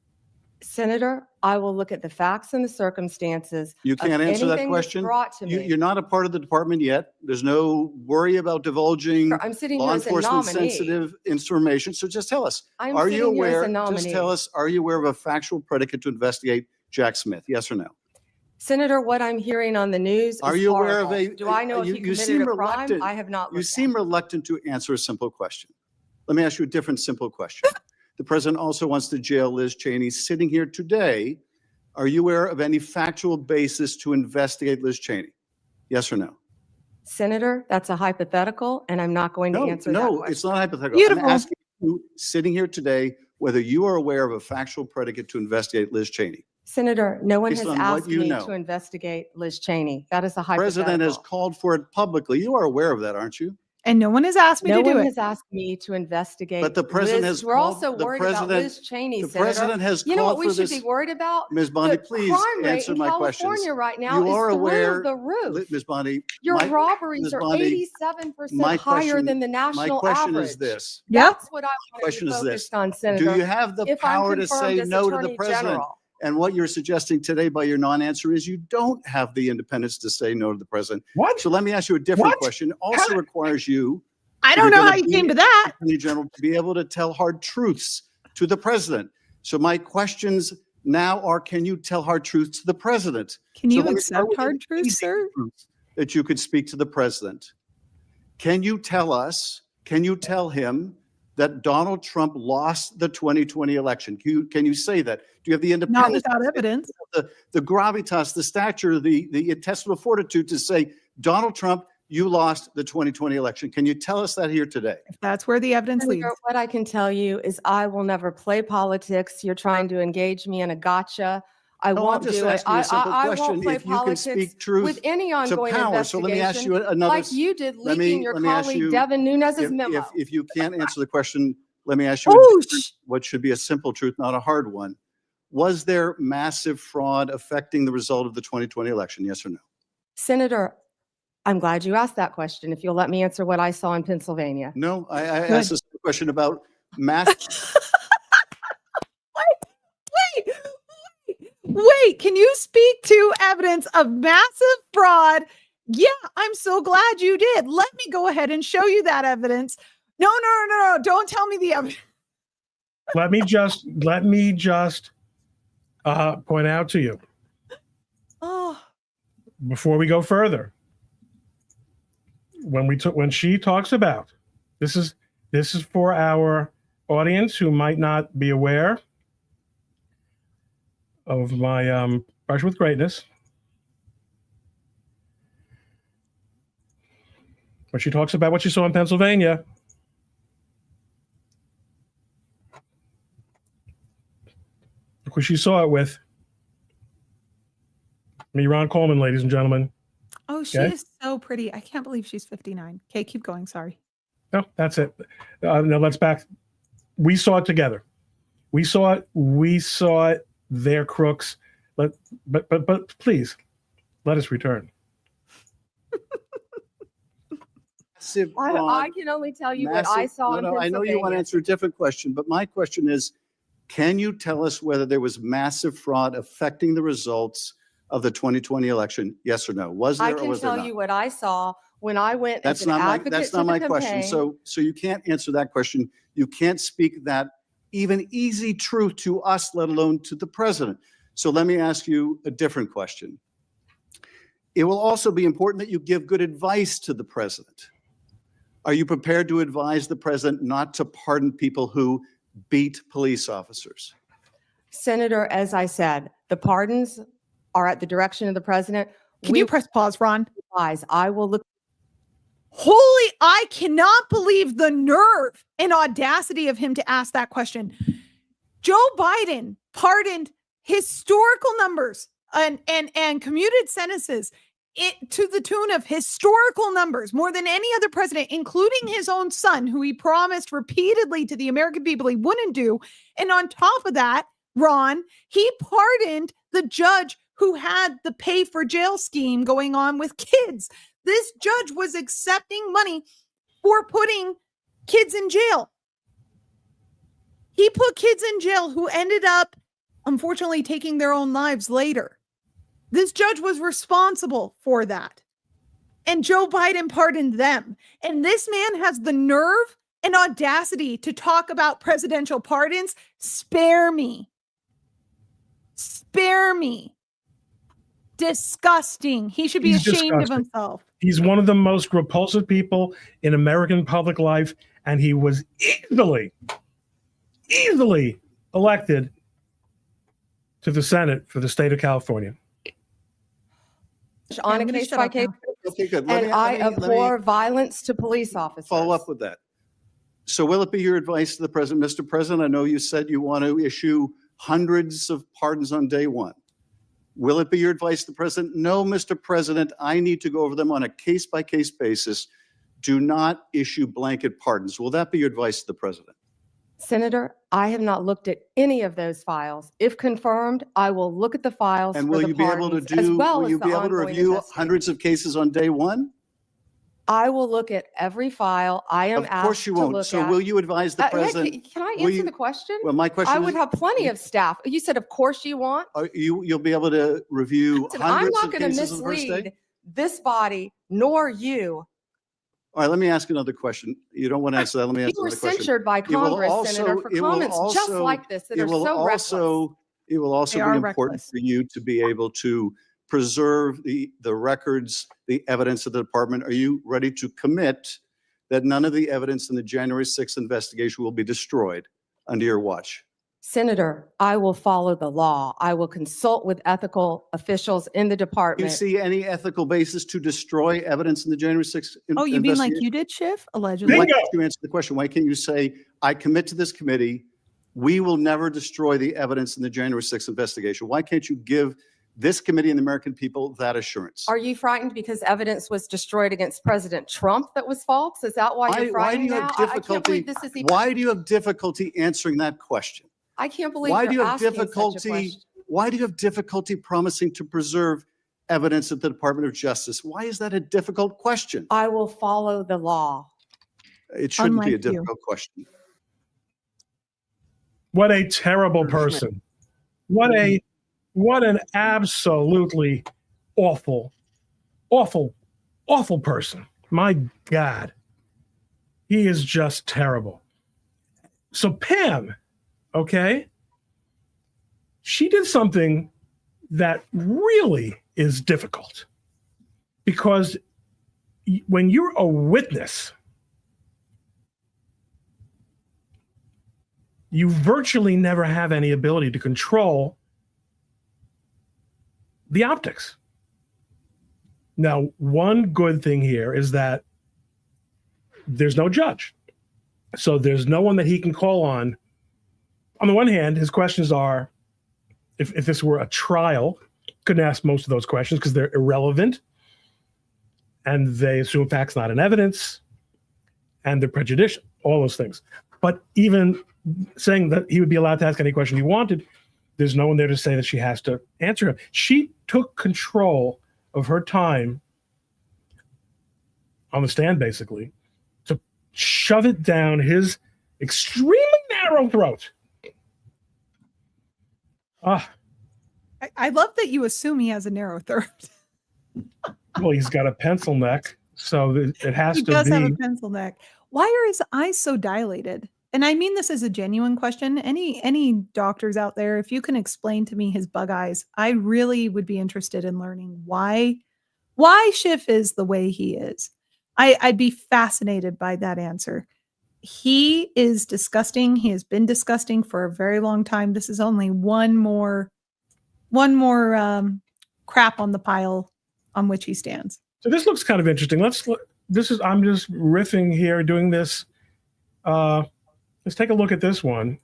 Senator, I will look at the facts and the circumstances. You can't answer that question. You're not a part of the department yet. There's no worry about divulging I'm sitting law here as a enforcement nominee. sensitive information. So just tell us, Are you aware of a factual predicate to investigate Jack Smith? Yes or no? Senator, what I'm hearing on the news Are is you aware horrible. of a... Do I know if he committed a crime? I have not. You seem reluctant to answer a simple question. Let me ask you a different simple question. The president also wants to jail Liz Cheney. Sitting here today, are you aware of any factual basis to investigate Liz Cheney? Yes or no? Senator, that's a hypothetical, and I'm not going to answer that question. No, it's not hypothetical. Beautiful. I'm asking you, sitting here today, whether you are aware of a factual predicate to investigate Liz Cheney. Senator, no one has Based on asked what you me know. to investigate Liz Cheney. That is a The hypothetical. president has called for it publicly. You are aware of that, aren't you? And no one has asked me No to do one it. has asked me to investigate. But the president has We're called- also the worried about president- Liz Cheney, The Senator. president has You know what called we for should this. be worried about? Ms. Bondi, The please crime rate answer in my questions. California right now You are is aware, through the roof. Ms. Bondi, Your my- robberies Ms. are Bondi, 87% higher than the national my question average. is this. Yep. That's what I want to Question be is this. focused on, Senator. Do you have the if I'm power to confirmed say as no to the Attorney president? General. And what you're suggesting today by your non-answer is you don't have the independence to say no to the president. What? So let me ask you a different What? question. It also requires you, I don't know how you came to that. Attorney General, to be able to tell hard truths to the president. So my questions now are, can you tell hard truths to the president? Can you So let me start accept with hard an truth, easy sir? truth that you could speak to the president. Can you tell him that Donald Trump lost the 2020 election? Can you say that? Do you have the Not independence, without evidence. the gravitas, the stature, the intestinal fortitude to say, Donald Trump, you lost the 2020 election? Can you tell us that here today? If that's where the evidence leads. Senator, what I can tell you is I will never play politics. You're trying to engage me in a gotcha. I No, I'm won't just do it. asking you a simple I question. won't play If you can politics speak truth with any to ongoing power. So let me ask you investigation, another. like you did let leaking me- your let me ask colleague you, Devin Nunes's if, memo. if you can't answer the question, let me ask you Oh, what should be a simple truth, not a hard one. Was there massive fraud affecting the result of the 2020 election? Yes or no? Senator, I'm glad you asked that question. If you'll let me answer what I saw in Pennsylvania. No, I Good. asked this question about mass. Wait, can you speak to evidence of massive fraud? Yeah, I'm so glad you did. Let me go ahead and show you that evidence. No, don't tell me the evidence. Let me just point out to you Oh, before we go further. When she talks about this is for our audience who might not be aware of my brush with greatness. When she talks about what she saw in Pennsylvania, look who she saw it with. Me, Ron Coleman, ladies and gentlemen. oh, she Okay. is so pretty. I can't believe she's 59. Okay, keep going. Sorry. No, that's it. Now let's back. We saw it together. We saw it. They're crooks. But please, let us return. Massive I fraud. can only tell you what I saw in No, I know you want to Pennsylvania. answer a different question, but my question is, can you tell us whether there was massive fraud affecting the results of the 2020 election? Yes or no? Was I there or can was there tell not? you what I saw when I went as That's an not my, advocate that's to not the my question. campaign. So you can't answer that question. You can't speak that even easy truth to us, let alone to the president. So let me ask you a different question. It will also be important that you give good advice to the president. Are you prepared to advise the president not to pardon people who beat police officers? Senator, as I said, the pardons are at the direction of the president. Can you press pause, Ron? I will look. Holy, I cannot believe the nerve and audacity of him to ask that question. Joe Biden pardoned historical numbers and commuted sentences to the tune of historical numbers, more than any other president, including his own son, who he promised repeatedly to the American people he wouldn't do. And on top of that, Ron, he pardoned the judge who had the pay for jail scheme going on with kids. This judge was accepting money for putting kids in jail. He put kids in jail who ended up, unfortunately, taking their own lives later. This judge was responsible for that. And Joe Biden pardoned them. And this man has the nerve and audacity to talk about presidential pardons. Spare me. Spare me. Disgusting. He should be ashamed of himself. He's one of the most repulsive people in American public life, and he was easily elected to the Senate for the state of California. On a case by case, Okay, good. and I abhor violence to police officers. Follow up with that. So will it be your advice to the president, Mr. President? I know you said you want to issue hundreds of pardons on day one. Will it be your advice to the president? No, Mr. President, I need to go over them on a case-by-case basis. Do not issue blanket pardons. Will that be your advice to the president? Senator, I have not looked at any of those files. If confirmed, I will look at the files And for will the you be able to pardons, as well will as you the be able to ongoing review investigation. hundreds of cases on day one? I will look at every file I am Of course asked you to won't. look So at. will you advise the Yeah, president? can I will answer you- the question? Well, my question I is, would have plenty of staff. You said, of course you want. you'll be able to review Listen, I'm hundreds not of going to cases on the first day? mislead this body nor you. All right, let me ask another question. You don't want to answer that. Let me You answer were another question. censured by It will Congress, also- Senator, for it will comments just also- like this that It are will so reckless. it will also They be are important reckless. for you to be able to preserve the records, the evidence of the department. Are you ready to commit that none of the evidence in the January 6th investigation will be destroyed under your watch? Senator, I will follow the law. I will consult with ethical officials in the Do you department. see any ethical basis to destroy evidence in the January 6th Oh, you mean like investigation? you did, Schiff? Allegedly. Why Bingo. can't you answer the question? Why can't you say, I commit to this committee, we will never destroy the evidence in the January 6th investigation. Why can't you give this committee and the American people that assurance? Are you frightened because evidence was destroyed against President Trump that was false? Is that why you're Why do frightened you have now? I can't difficulty? believe this is even, Why do you have difficulty answering that question? I can't believe Why you're do you have asking such a difficulty? question. Why do you have difficulty promising to preserve evidence at the Department of Justice? Why is that a difficult question? I will follow the law. It shouldn't be a Unlike you. difficult question. What a terrible person. What an absolutely awful person. My God. He is just terrible. So Pam, okay, she did something that really is difficult, because when you're a witness, you virtually never have any ability to control the optics. Now, one good thing here is that there's no judge. So there's no one that he can call on. On the one hand, his questions are, if this were a trial, couldn't ask most of those questions because they're irrelevant, and they assume facts not in evidence, and they're prejudicial, all those things. But even saying that he would be allowed to ask any question he wanted, there's no one there to say that she has to answer him. She took control of her time on the stand, basically, to shove it down his extremely narrow throat. I love that you assume he has a narrow throat. Well, he's got a pencil neck, so it has He to does be. have a pencil neck. Why are his eyes so dilated? And I mean this as a genuine question. Any doctors out there, if you can explain to me his bug eyes, I really would be interested in learning why Schiff is the way he is. I'd be fascinated by that answer. He is disgusting. He has been disgusting for a very long time. This is only one more crap on the pile on which he stands. So this looks kind of interesting. I'm just riffing here, doing this. Let's take a look at this one.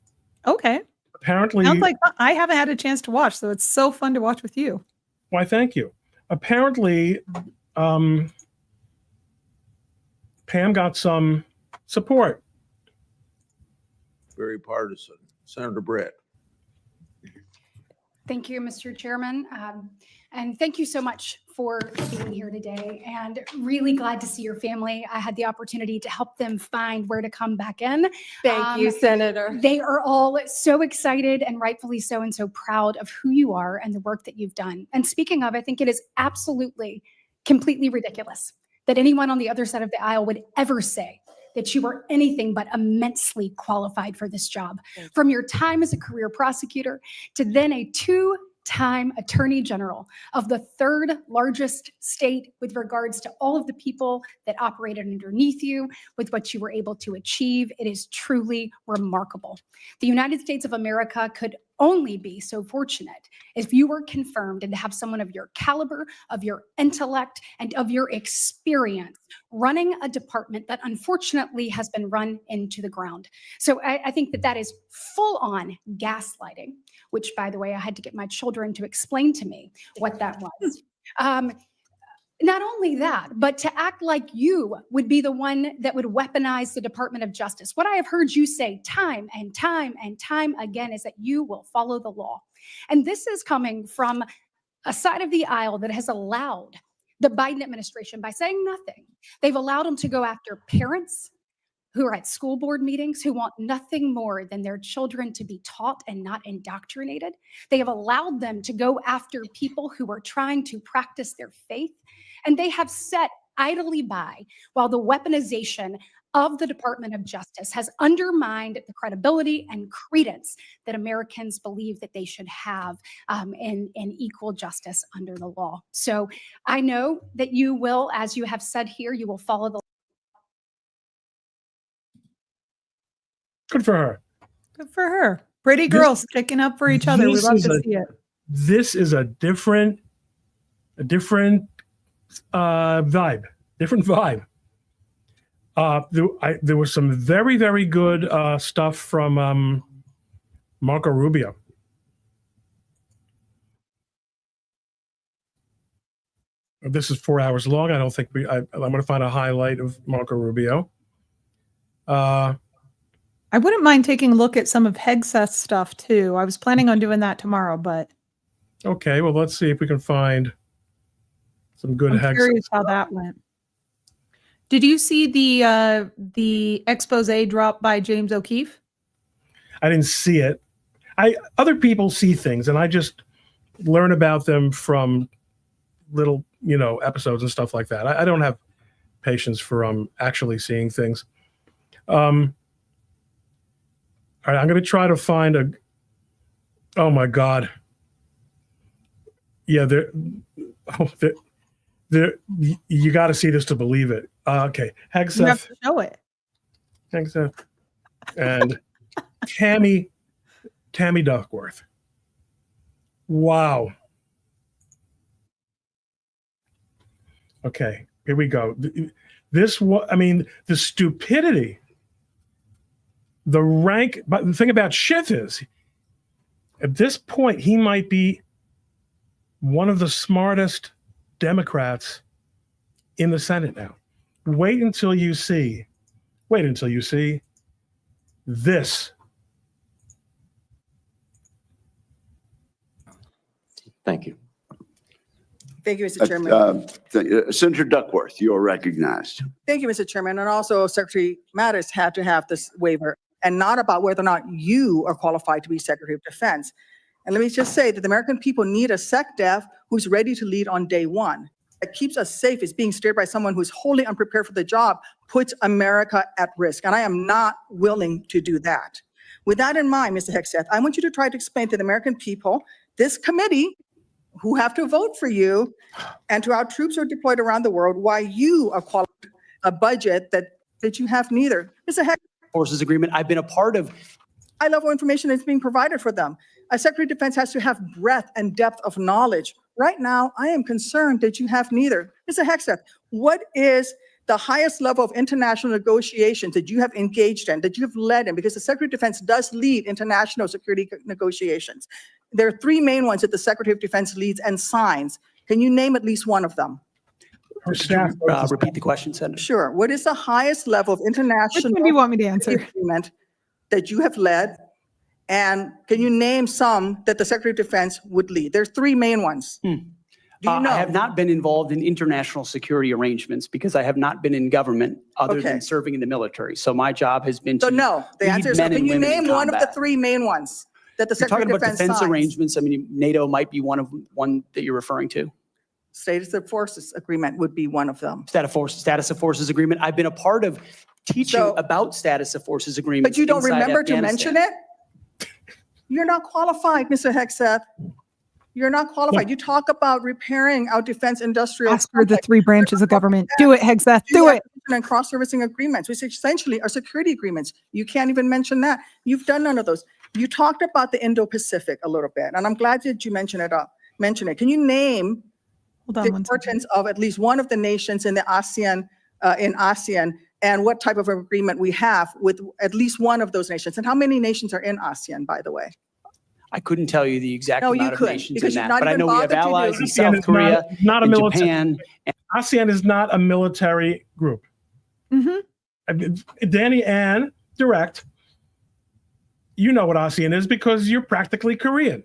Okay. Apparently, Sounds like I haven't had a chance to watch, so it's so fun to watch with you. why, thank you. Apparently, Pam got some support. Very partisan. Senator Brett. Thank you, Mr. Chairman. And thank you so much for being here today, and really glad to see your family. I had the opportunity to help them find where to come back in. Thank you, Senator. They are all so excited, and rightfully so, and so proud of who you are and the work that you've done. And speaking of, I think it is absolutely completely ridiculous that anyone on the other side of the aisle would ever say that you were anything but immensely qualified for this job. From your time as a career prosecutor to then a two-time attorney general of the third largest state with regards to all of the people that operated underneath you, with what you were able to achieve, it is truly remarkable. The United States of America could only be so fortunate if you were confirmed and to have someone of your caliber, of your intellect, and of your experience running a department that unfortunately has been run into the ground. So I think that that is full on gaslighting, which, by the way, I had to get my children to explain to me what that was. Not only that, but to act like you would be the one that would weaponize the Department of Justice. What I have heard you say time and time and time again is that you will follow the law. And this is coming from a side of the aisle that has allowed the Biden administration, by saying nothing, they've allowed them to go after parents who are at school board meetings, who want nothing more than their children to be taught and not indoctrinated. They have allowed them to go after people who are trying to practice their faith. And they have sat idly by while the weaponization of the Department of Justice has undermined the credibility and credence that Americans believe that they should have in equal justice under the law. So I know that you will, as you have said here, you will follow the Good for her. Good for her. Pretty girls sticking up for each other. We this love is to a- see it. This is a different vibe. Different vibe. There was some very, very good stuff from Marco Rubio. This is 4 hours long. I don't think I'm going to find a highlight of Marco Rubio. I wouldn't mind taking a look at some of Hegseth's stuff too. I was planning on doing that tomorrow, but Okay, well, let's see if we can find some good I'm curious how that went. Did you see the expose drop by James O'Keefe? I didn't see it. Other people see things, and I just learn about them from little, episodes and stuff like that. I don't have patience for actually seeing things. All right, I'm going to try to find oh my God. Yeah, you got to see this to believe it. Okay, You have Hegseth, to show it. Hegseth, and Tammy Duckworth. Wow. Okay, here we go. The stupidity, the rank, but the thing about Schiff is, at this point, he might be one of the smartest Democrats in the Senate now. Wait until you see this. Thank you. Thank you, Mr. Chairman. Senator Duckworth, you are recognized. Thank you, Mr. Chairman. And also Secretary Mattis had to have this waiver, and not about whether or not you are qualified to be Secretary of Defense. And let me just say that the American people need a SecDef who's ready to lead on day one. That keeps us safe is being steered by someone who's wholly unprepared for the job, puts America at risk. And I am not willing to do that. With that in mind, Mr. Hegseth, I want you to try to explain to the American people, this committee, who have to vote for you, and to our troops who are deployed around the world, why you are qualified a budget that you have neither. Mr. Hegseth. Forces agreement. I've been a part of. High-level information that's being provided for them. A Secretary of Defense has to have breadth and depth of knowledge. Right now, I am concerned that you have neither. Mr. Hegseth, what is the highest level of international negotiations that you have engaged in, that you have led in? Because the Secretary of Defense does lead international security negotiations. There are three main ones that the Secretary of Defense leads and signs. Can you name at least one of them? Her staff. Repeat the question, Senator. Sure. What is the highest level of international Which one do you want me to answer? agreement that you have led? And can you name some that the Secretary of Defense would lead? There's three main ones. Do you know? I have not been involved in international security arrangements because I have not been in government other than serving in the military. So my job has been to So no, the answer is no. Can you name one of the three main ones that the Secretary of Defense talking about defense signs? arrangements. I mean, NATO might be one that you're referring to. Status of Forces Agreement would be one of them. Status of Forces Agreement. I've been a part of teaching about Status of Forces Agreements. But you don't inside remember to Afghanistan. mention it? You're not qualified, Mr. Hegseth. You're not qualified. You talk about repairing our defense industrial. Ask for the three branches of government. Do it, Hegseth. Do it. And cross-servicing agreements, which essentially are security agreements. You can't even mention that. You've done none of those. You talked about the Indo-Pacific a little bit, and I'm glad that you mentioned it. Can you name the importance of at least one of the nations in the ASEAN, and what type of agreement we have with at least one of those nations? And how many nations are in ASEAN, by the way? I couldn't tell you the exact amount of nations in that, but I know we have allies in ASEAN South Korea, not a and military. Japan. ASEAN is not a military group. Dani and direct. You know what ASEAN is because you're practically Korean.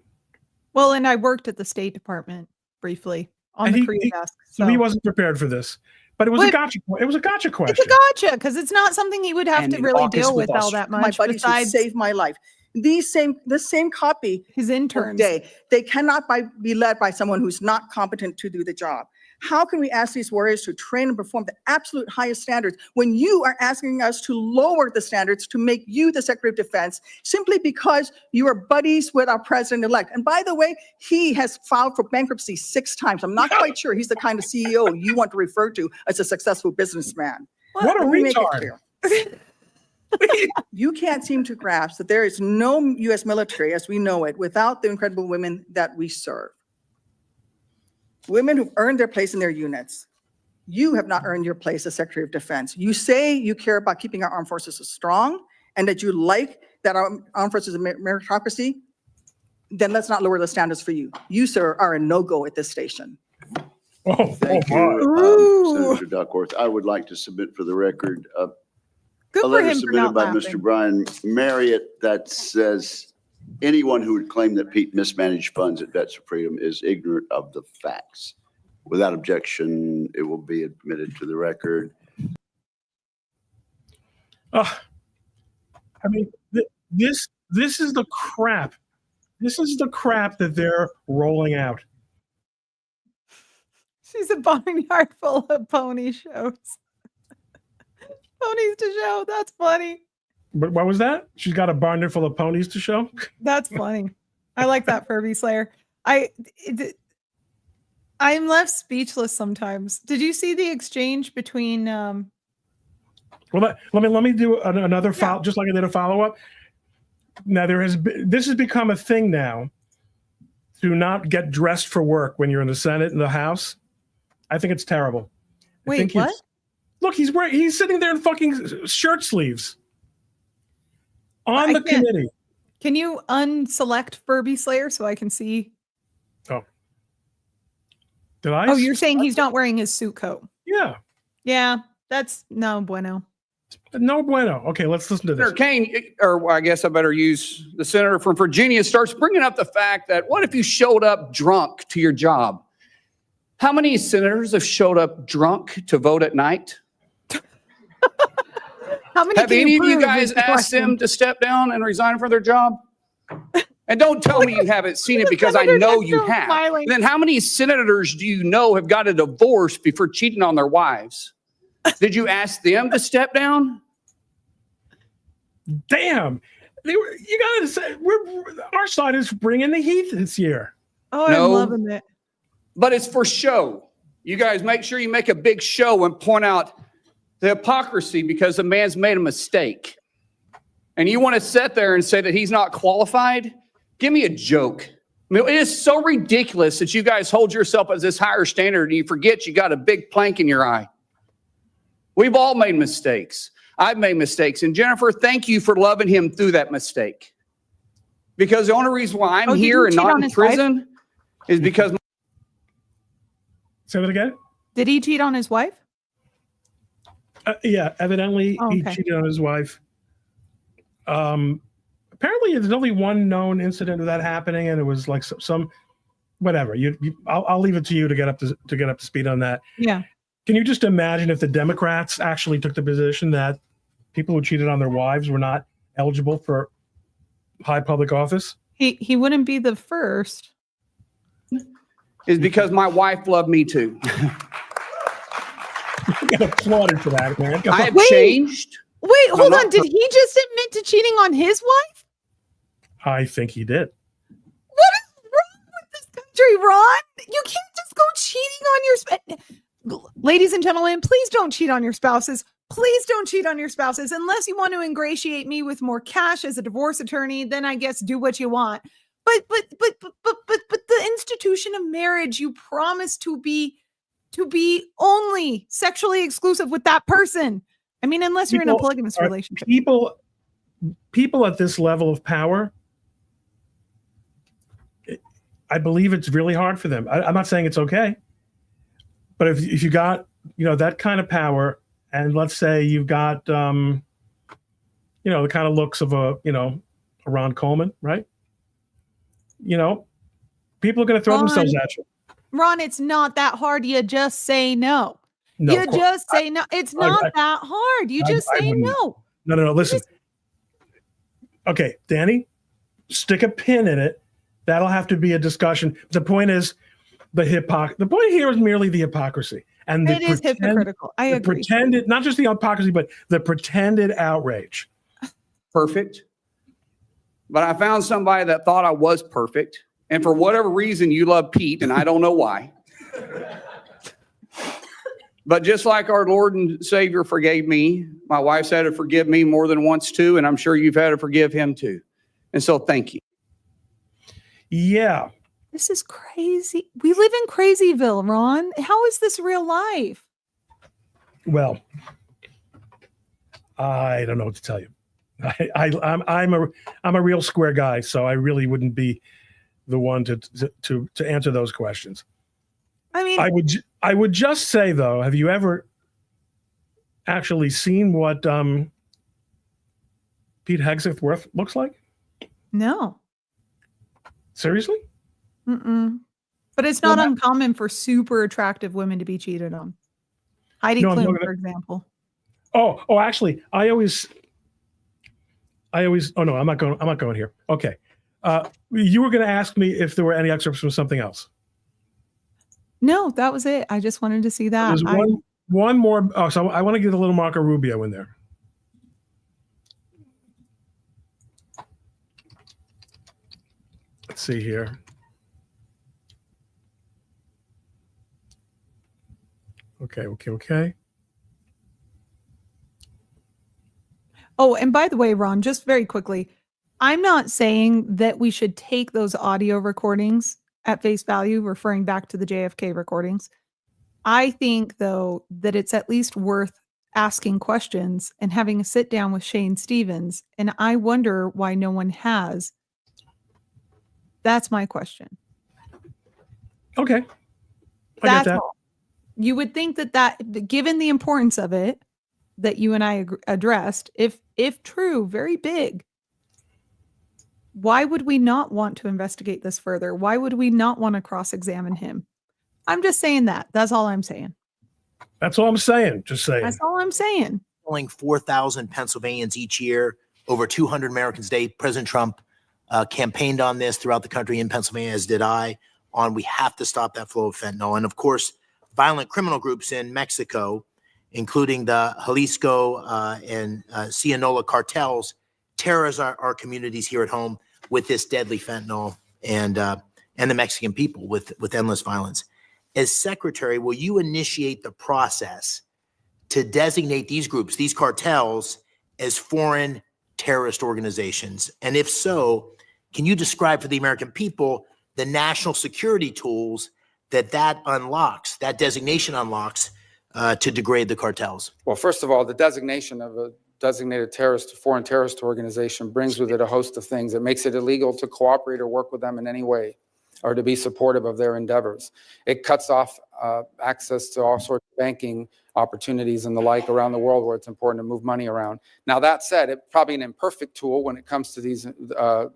Well, and I worked at the State Department briefly on the Korea desk. So he wasn't prepared for this. But it was a gotcha. It was a gotcha question. It's a gotcha because it's not something he would have to really deal with all that much. My buddies who saved my life. The same copy. His interns. They cannot be led by someone who's not competent to do the job. How can we ask these warriors to train and perform the absolute highest standards when you are asking us to lower the standards to make you the Secretary of Defense simply because you are buddies with our president-elect? And by the way, he has filed for bankruptcy 6 times. I'm not quite sure he's the kind of CEO you want to refer to as a successful businessman. What a retard. You can't seem to grasp that there is no U.S. military as we know it without the incredible women that we serve. Women who've earned their place in their units. You have not earned your place as Secretary of Defense. You say you care about keeping our armed forces strong and that you like that our armed forces is a meritocracy, then let's not lower the standards for you. You, sir, are a no-go at this station. Thank my. you, Senator Duckworth. I would like to submit for the record Good a for letter him for submitted not by laughing. Mr. Brian Marriott that says anyone who would claim that Pete mismanaged funds at Vets of Freedom is ignorant of the facts. Without objection, it will be admitted to the record. I mean, this is the crap. This is the crap that they're rolling out. She's a barnyard full of pony shows. Ponies to show. That's funny. But what was that? She's got a barnyard full of ponies to show? That's funny. I like that, Furby Slayer. I'm left speechless sometimes. Did you see the exchange between Well, let me do another follow, just like I did a follow-up. Now this has become a thing now to not get dressed for work when you're in the Senate and the House. I think it's terrible. Wait, what? Look, he's sitting there in fucking shirt sleeves on the committee. Can you unselect Furby Slayer so I can see? Oh. Did I? Oh, you're saying he's not wearing his suit coat. Yeah. Yeah, that's no bueno. No bueno. Okay, let's listen to this. Senator Kane, or I guess I better use the senator from Virginia, starts bringing up the fact that what if you showed up drunk to your job? How many senators have showed up drunk to vote at night? How many Have any of you guys asked them to step down and resign from their job? And don't tell me you haven't seen it because I know you have. Smiling. Then how many senators do you know have got a divorce before cheating on their wives? Did you ask them to step down? Damn. You gotta say, our side is bringing the heat this year. Oh, No. I'm loving it. But it's for show. You guys make sure you make a big show and point out the hypocrisy because the man's made a mistake. And you want to sit there and say that he's not qualified? Give me a joke. I mean, it is so ridiculous that you guys hold yourself as this higher standard and you forget you got a big plank in your eye. We've all made mistakes. I've made mistakes. And Jennifer, thank you for loving him through that mistake. Because the only reason why I'm here and not in prison is because... Say that again? Did he cheat on his wife? Yeah, evidently he cheated on his wife. Apparently there's only one known incident of that happening, and it was like some whatever. I'll leave it to you to get up to speed on that. Yeah. Can you just imagine if the Democrats actually took the position that people who cheated on their wives were not eligible for high public office? He wouldn't be the first. Is because my wife loved me too. You get applauded for that, man. I have changed. Wait, hold on. Did he just admit to cheating on his wife? I think he did. What is wrong with this country, Ron? You can't just go cheating on your spouse. Ladies and gentlemen, please don't cheat on your spouses. Please don't cheat on your spouses. Unless you want to ingratiate me with more cash as a divorce attorney, then I guess do what you want. But the institution of marriage, you promise to be only sexually exclusive with that person. I mean, unless you're in a polygamous relationship. People at this level of power, I believe it's really hard for them. I'm not saying it's okay, but if you got, that kind of power, and let's say you've got, the kind of looks of a Ron Coleman, right? People are going to throw themselves at you. Ron, it's not that hard. You just say no. No, you just say no. It's not that hard. You just say no. No. Listen. Okay, Dani, stick a pin in it. That'll have to be a discussion. The point is the point here is merely the hypocrisy. And it is hypocritical. I agree. Pretended, not just the hypocrisy, but the pretended outrage. Perfect. But I found somebody that thought I was perfect. And for whatever reason, you love Pete, and I don't know why. But just like our Lord and Savior forgave me, my wife's had to forgive me more than once too, and I'm sure you've had to forgive him too. And so thank you. Yeah. This is crazy. We live in Crazyville, Ron. How is this real life? Well, I don't know what to tell you. I'm a real square guy, so I really wouldn't be the one to answer those questions. I mean, I would just say though, have you ever actually seen what Pete Hegseth looks like? no. Seriously? Mm-mm. But it's not uncommon for super attractive women to be cheated on. Heidi No, Klum, for example. Oh, actually, I always. Oh no, I'm not going here. Okay, you were going to ask me if there were any excerpts from something else. No, that was it. I just wanted to see that. There's one more. Oh, so I want to get a little Marco Rubio in there. Let's see here. Okay. Oh, and by the way, Ron, just very quickly, I'm not saying that we should take those audio recordings at face value, referring back to the JFK recordings. I think, though, that it's at least worth asking questions and having a sit down with Shane Stevens. And I wonder why no one has. That's my question. Okay. I get That's that. all. You would think that given the importance of it that you and I addressed, if true, very big, why would we not want to investigate this further? Why would we not want to cross-examine him? I'm just saying that. That's all I'm saying. That's all I'm saying. Just saying. That's all I'm saying. Killing 4,000 Pennsylvanians each year, over 200 Americans a day. President Trump campaigned on this throughout the country, in Pennsylvania, as did I, on we have to stop that flow of fentanyl. And of course, violent criminal groups in Mexico, including the Jalisco and Sinaloa cartels, terrorize our communities here at home with this deadly fentanyl, and the Mexican people with endless violence. As secretary, will you initiate the process to designate these groups, these cartels, as foreign terrorist organizations? And if so, can you describe for the American people the national security tools that unlocks, that designation unlocks, to degrade the cartels? Well, first of all, the designation of a designated foreign terrorist organization brings with it a host of things. It makes it illegal to cooperate or work with them in any way, or to be supportive of their endeavors. It cuts off access to all sorts of banking opportunities and the like around the world where it's important to move money around. Now, that said, it's probably an imperfect tool when it comes to these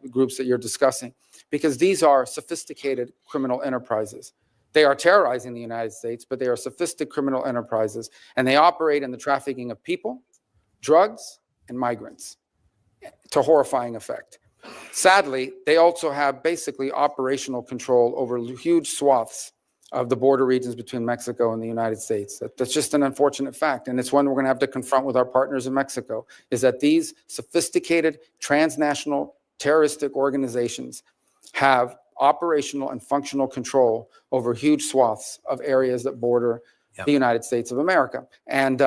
groups that you're discussing, because these are sophisticated criminal enterprises. They are terrorizing the United States, but they are sophisticated criminal enterprises, and they operate in the trafficking of people, drugs, and migrants to horrifying effect. Sadly, they also have basically operational control over huge swaths of the border regions between Mexico and the United States. That's just an unfortunate fact, and it's one we're going to have to confront with our partners in Mexico, is that these sophisticated transnational terroristic organizations have operational and functional control over huge swaths of areas that border the United States of America. And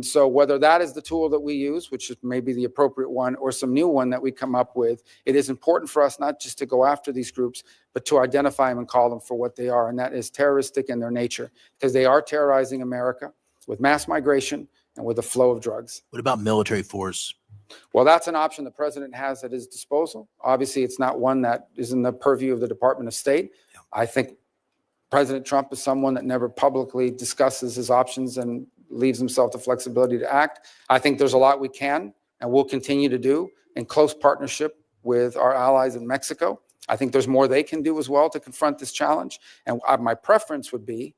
so whether that is the tool that we use, which is maybe the appropriate one, or some new one that we come up with, it is important for us not just to go after these groups, but to identify them and call them for what they are. And that is terroristic in their nature, because they are terrorizing America with mass migration and with a flow of drugs. What about military force? Well, that's an option the president has at his disposal. Obviously, it's not one that is in the purview of the Department of State. I think President Trump is someone that never publicly discusses his options and leaves himself the flexibility to act. I think there's a lot we can and will continue to do in close partnership with our allies in Mexico. I think there's more they can do as well to confront this challenge. And my preference would be,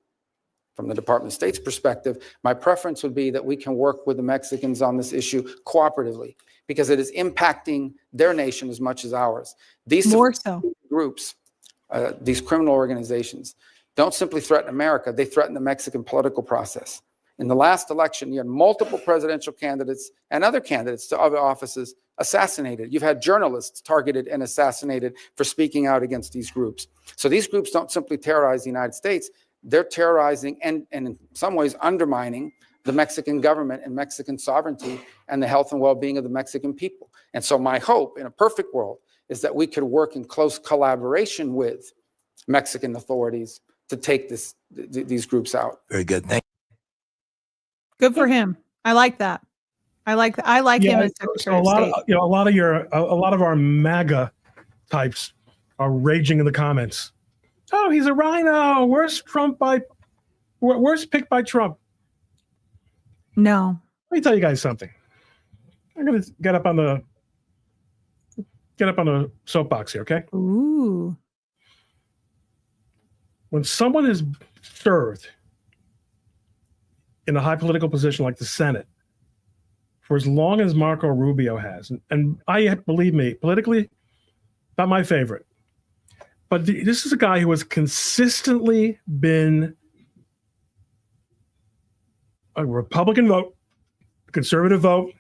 from the Department of State's perspective, my preference would be that we can work with the Mexicans on this issue cooperatively, because it is impacting their nation as much as ours. These more so groups, these criminal organizations, don't simply threaten America, they threaten the Mexican political process. In the last election, you had multiple presidential candidates and other candidates to other offices assassinated. You've had journalists targeted and assassinated for speaking out against these groups. So these groups don't simply terrorize the United States, they're terrorizing and in some ways undermining the Mexican government and Mexican sovereignty and the health and well-being of the Mexican people. And so my hope in a perfect world is that we could work in close collaboration with Mexican authorities to take these groups out. Very good. Thank you. Good for him. I like that. I like him as Secretary a of lot State. of a lot of our MAGA types are raging in the comments. Oh, he's a rhino. Worst pick by Trump. No. Let me tell you guys something. I'm gonna get up on the soapbox here, okay? Ooh. When someone is served in a high political position like the Senate for as long as Marco Rubio has, and I believe me, politically, not my favorite, but this is a guy who has consistently been a Republican vote, a conservative vote.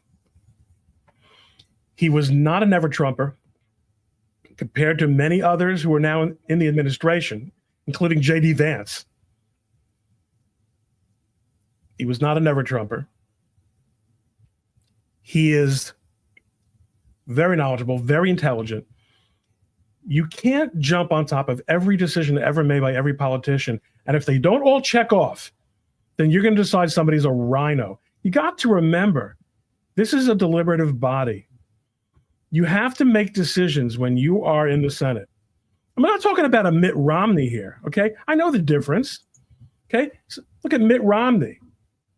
He was not a never Trumper compared to many others who are now in the administration, including J.D. Vance. He was not a never Trumper. He is very knowledgeable, very intelligent. You can't jump on top of every decision ever made by every politician. And if they don't all check off, then you're going to decide somebody's a rhino. You got to remember, this is a deliberative body. You have to make decisions when you are in the Senate. I'm not talking about a Mitt Romney here, okay? I know the difference, okay? So look at Mitt Romney,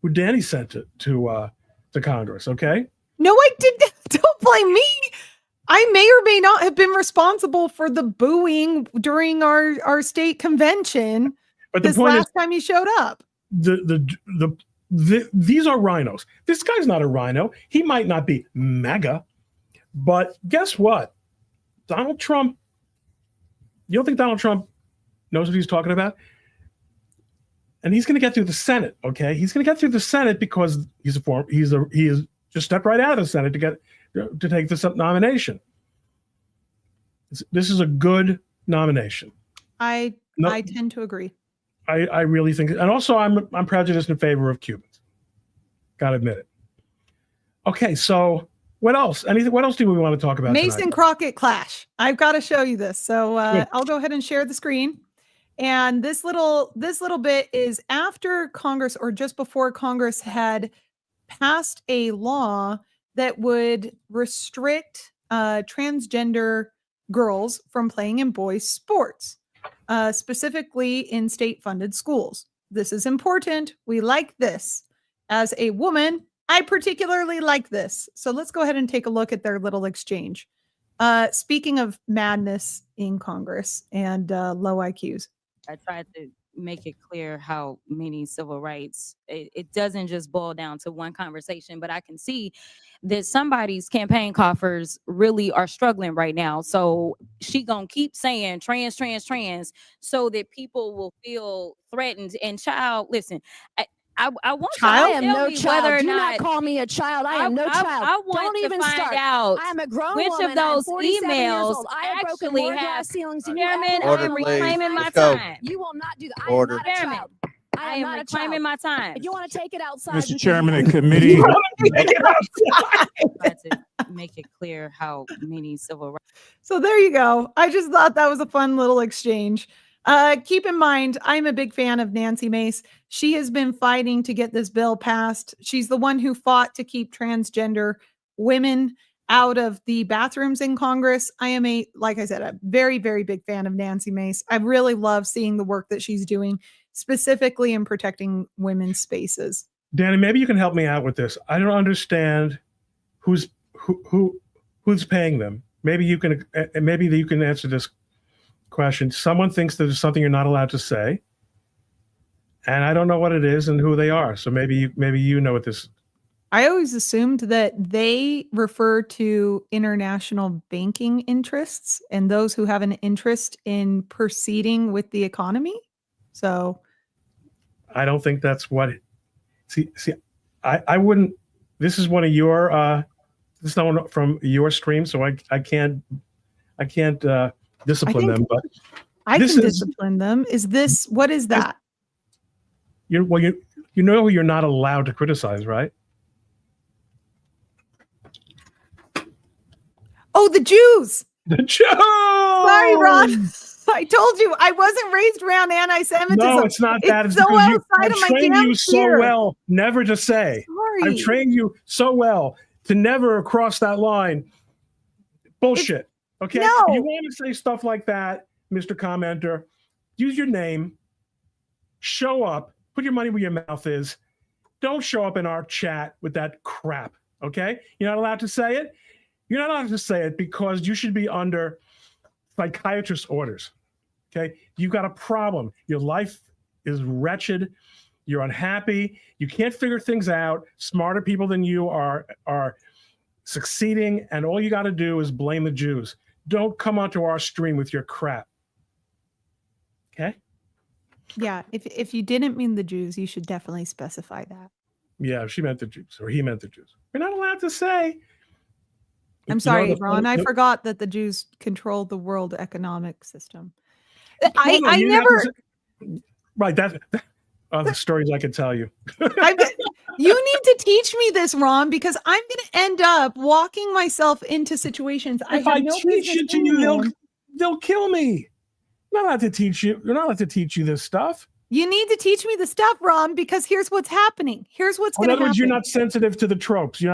who Danny sent to Congress, okay? No, I didn't. Don't blame me. I may or may not have been responsible for the booing during our state convention. But the this point last is, time he showed up. these are rhinos. This guy's not a rhino. He might not be mega, but guess what? Donald Trump, you don't think Donald Trump knows what he's talking about? And he's going to get through the Senate, okay? He's going to get through the Senate because he is just stepped right out of the Senate to take this nomination. This is a good nomination. I tend to agree. I really think, and also I'm prejudiced in favor of Cubans. Got to admit it. Okay, so what else? What else do we want to talk about Mason tonight? Crockett clash. I've got to show you this. So I'll go ahead and share the screen. And this little bit is after Congress, or just before Congress had passed a law that would restrict transgender girls from playing in boys' sports, specifically in state-funded schools. This is important. We like this. As a woman, I particularly like this. So let's go ahead and take a look at their little exchange. Speaking of madness in Congress and low IQs. I tried to make it clear how many civil rights, it doesn't just boil down to one conversation, but I can see that somebody's campaign coffers really are struggling right now. So she gonna keep saying trans, so that people will feel threatened. And child, listen, I want I to am tell no me child. whether or Do not not call me a child. I am no child. I want Don't to even find start. out I am a grown which woman. of those I am 47 years emails old. I have broken actually more have. glass ceilings than you Chairman, ever I will. am reclaiming my Let's go. time. You will not do that. Order. I am not a Chairman, child. I am reclaiming my time. If you want to take it outside. Mr. you can Chairman do and it. committee. Tried to make it clear how many civil rights. So there you go. I just thought that was a fun little exchange. Keep in mind, I'm a big fan of Nancy Mace. She has been fighting to get this bill passed. She's the one who fought to keep transgender women out of the bathrooms in Congress. I am like I said, a very, very big fan of Nancy Mace. I really love seeing the work that she's doing, specifically in protecting women's spaces. Danny, maybe you can help me out with this. I don't understand who's paying them. Maybe you can answer this question. Someone thinks there's something you're not allowed to say, and I don't know what it is and who they are. So maybe you know what this. I always assumed that they refer to international banking interests and those who have an interest in proceeding with the economy. So I don't think that's what. See, I wouldn't. This is one of your. This is not one from your stream, so I can't discipline them. But I can discipline them. Is this what is that? You know you're not allowed to criticize, right? Oh, the Jews. The Jews. Sorry, Ron. I told you I wasn't raised around anti-Semitism. No, it's not that. It's It's so because outside I've of my trained damn you so sphere. well never to say. Sorry. I've trained you so well to never cross that line. Bullshit. Okay? No. You want to say stuff like that, Mr. Commenter, use your name, show up, put your money where your mouth is. Don't show up in our chat with that crap. Okay? You're not allowed to say it. You're not allowed to say it because you should be under psychiatrist's orders. Okay? You've got a problem. Your life is wretched. You're unhappy. You can't figure things out. Smarter people than you are succeeding, and all you got to do is blame the Jews. Don't come onto our stream with your crap. Okay? Yeah, if you didn't mean the Jews, you should definitely specify that. Yeah, she meant the Jews, or he meant the Jews. We're not allowed to say. I'm sorry, Ron. I forgot that the Jews control the world economic system. I never. Right. That's the stories I could tell you. You need to teach me this, Ron, because I'm going to end up walking myself into situations. If I teach it to you, they'll kill me. I'm not allowed to teach you. You're not allowed to teach you this stuff. You need to teach me the stuff, Ron, because here's what's happening. Here's what's going to happen. In other words, you're not sensitive to the tropes. You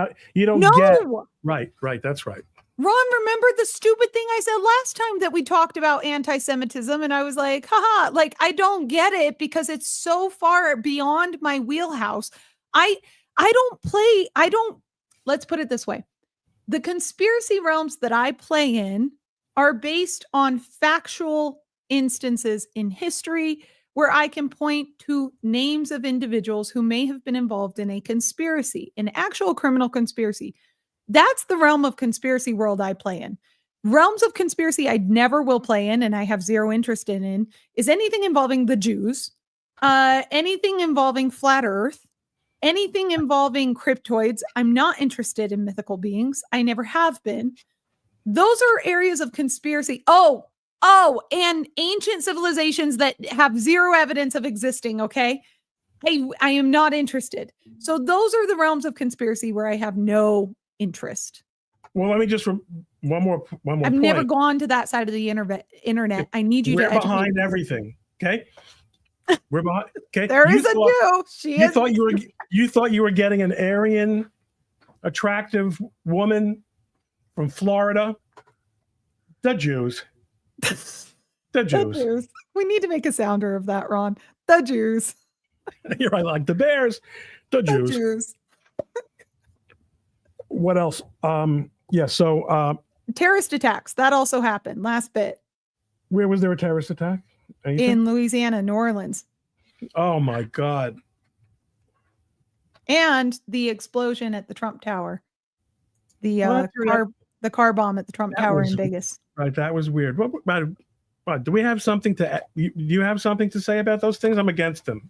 don't No. get. Right. That's right. Ron, remember the stupid thing I said last time that we talked about anti-Semitism, and I was like, haha, like I don't get it because it's so far beyond my wheelhouse. Let's put it this way. The conspiracy realms that I play in are based on factual instances in history where I can point to names of individuals who may have been involved in a conspiracy, an actual criminal conspiracy. That's the realm of conspiracy world I play in. Realms of conspiracy I never will play in, and I have zero interest in is anything involving the Jews, anything involving flat Earth, anything involving cryptoids. I'm not interested in mythical beings. I never have been. Those are areas of conspiracy. Oh, and ancient civilizations that have zero evidence of existing, okay? I am not interested. So those are the realms of conspiracy where I have no interest. Well, let me just one more I've point. never gone to that side of the internet. I need you to educate me. We're behind everything. Okay. We're behind. Okay. There is a Jew. You thought you were getting an Aryan, attractive woman from Florida. The Jews. The Jews. We need to make a sounder of that, Ron. The Jews. You're right, like the Bears. The Jews. What else? So terrorist attacks. That also happened. Last bit. Where was there a terrorist attack? Anything? In Louisiana, New Orleans. Oh my God. And the explosion at the Trump Tower. The car bomb at the Trump Tower in Vegas. Right. That was weird. What do we have something to do you have something to say about those things? I'm against them.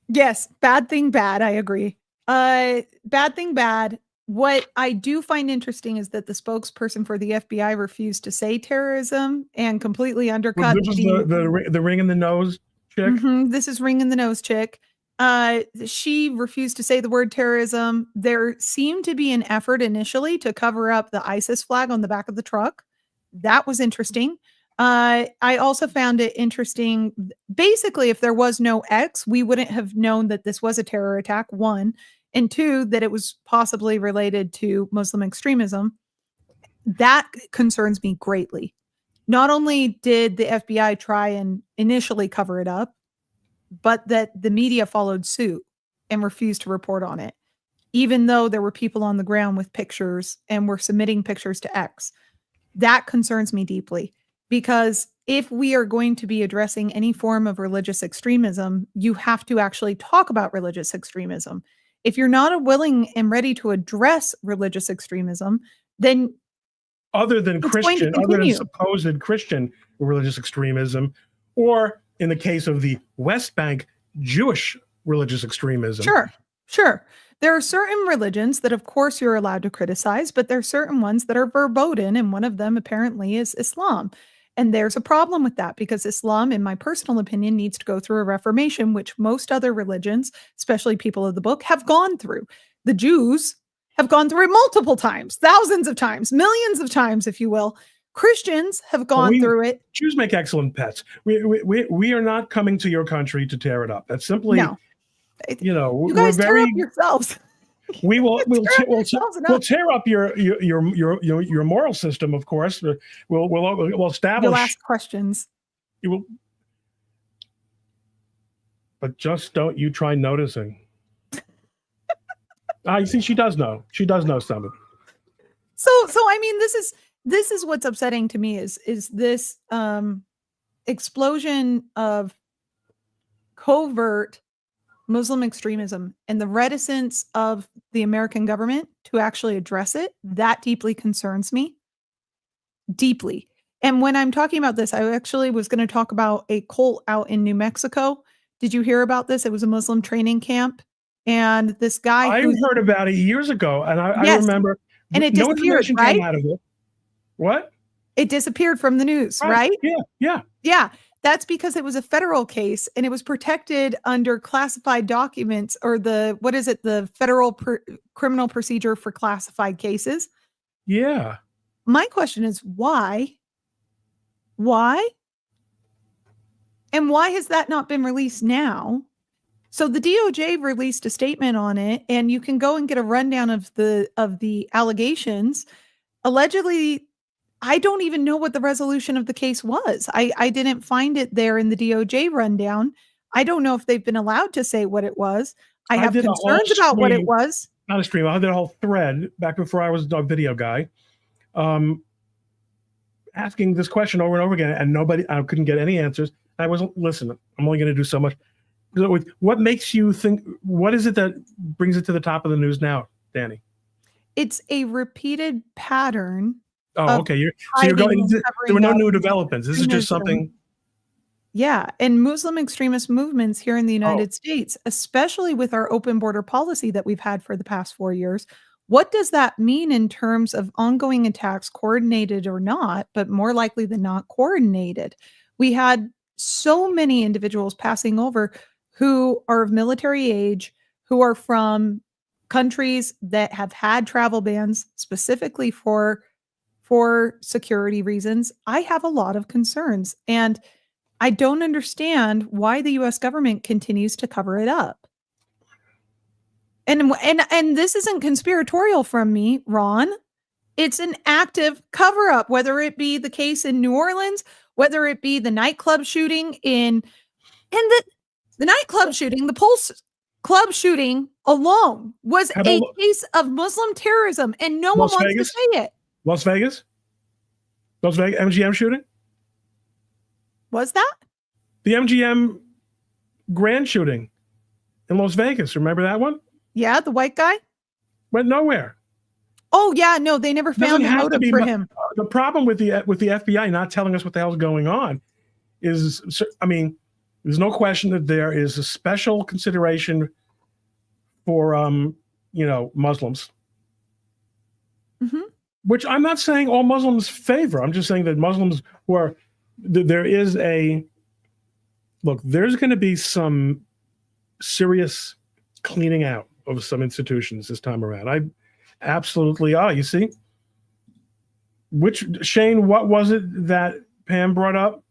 Yes. Bad thing, bad. I agree. Bad thing, bad. What I do find interesting is that the spokesperson for the FBI refused to say terrorism and completely undercut the ring in the nose chick. Mm-hmm, this is ring in the nose chick. She refused to say the word terrorism. There seemed to be an effort initially to cover up the ISIS flag on the back of the truck. That was interesting. I also found it interesting. Basically, if there was no X, we wouldn't have known that this was a terror attack, one. And two, that it was possibly related to Muslim extremism. That concerns me greatly. Not only did the FBI try and initially cover it up, but that the media followed suit and refused to report on it, even though there were people on the ground with pictures and were submitting pictures to X. That concerns me deeply, because if we are going to be addressing any form of religious extremism, you have to actually talk about religious extremism. If you're not willing and ready to address religious extremism, then other than supposed Christian religious extremism, or in the case of the West Bank, Jewish religious extremism. Sure. There are certain religions that, of course, you're allowed to criticize, but there are certain ones that are verboten, and one of them apparently is Islam. And there's a problem with that, because Islam, in my personal opinion, needs to go through a reformation, which most other religions, especially people of the book, have gone through. The Jews have gone through it multiple times, thousands of times, millions of times, if you will. Christians have gone through it. Jews make excellent pets. We are not coming to your country to tear it up. That's simply, No. you know, You we're guys tear very. up yourselves. We will we'll yourselves tear up your moral system, of course. We'll establish. You'll ask questions. You will, but just don't you try noticing. You see, she does know. She does know something. So I mean, this is what's upsetting to me is this explosion of covert Muslim extremism and the reticence of the American government to actually address it. That deeply concerns me. Deeply. And when I'm talking about this, I actually was going to talk about a cult out in New Mexico. Did you hear about this? It was a Muslim training camp. And this guy I heard about it years ago, and I remember. And it no disappeared, information right? came out of it. What? It disappeared from the news, right? Yeah. That's because it was a federal case and it was protected under classified documents, or the federal criminal procedure for classified cases. Yeah. My question is why? Why? And why has that not been released now? So the DOJ released a statement on it, and you can go and get a rundown of the allegations. Allegedly, I don't even know what the resolution of the case was. I didn't find it there in the DOJ rundown. I don't know if they've been allowed to say what it was. I have concerns about what it was. Not a stream. I did a whole thread back before I was a dog video guy, asking this question over and over again, and I couldn't get any answers. Listen, I'm only going to do so much. What makes you think, what is it that brings it to the top of the news now, Dani? It's a repeated pattern. Oh, okay. There were no new developments. This is just something. Yeah. And Muslim extremist movements here in the United States, especially with our open border policy that we've had for the past 4 years. What does that mean in terms of ongoing attacks, coordinated or not, but more likely than not coordinated? We had so many individuals passing over who are of military age, who are from countries that have had travel bans specifically for security reasons. I have a lot of concerns, and I don't understand why the US government continues to cover it up. And this isn't conspiratorial from me, Ron. It's an active cover up, whether it be the case in New Orleans, whether it be the nightclub shooting the nightclub shooting, the Pulse Club shooting alone was a case of Muslim terrorism, and no one wants to say it. Las Vegas MGM shooting? Was that? The MGM grand shooting in Las Vegas. Remember that one? Yeah, the white guy? Went nowhere. Oh, yeah, no, they never found a motive for him. The problem with the FBI not telling us what the hell is going on is, I mean, there's no question that there is a special consideration for, Muslims. Mm-hmm. Which I'm not saying all Muslims favor. I'm just saying that Muslims there's going to be some serious cleaning out of some institutions this time around. I absolutely are. You see? Shane, what was it that Pam brought up?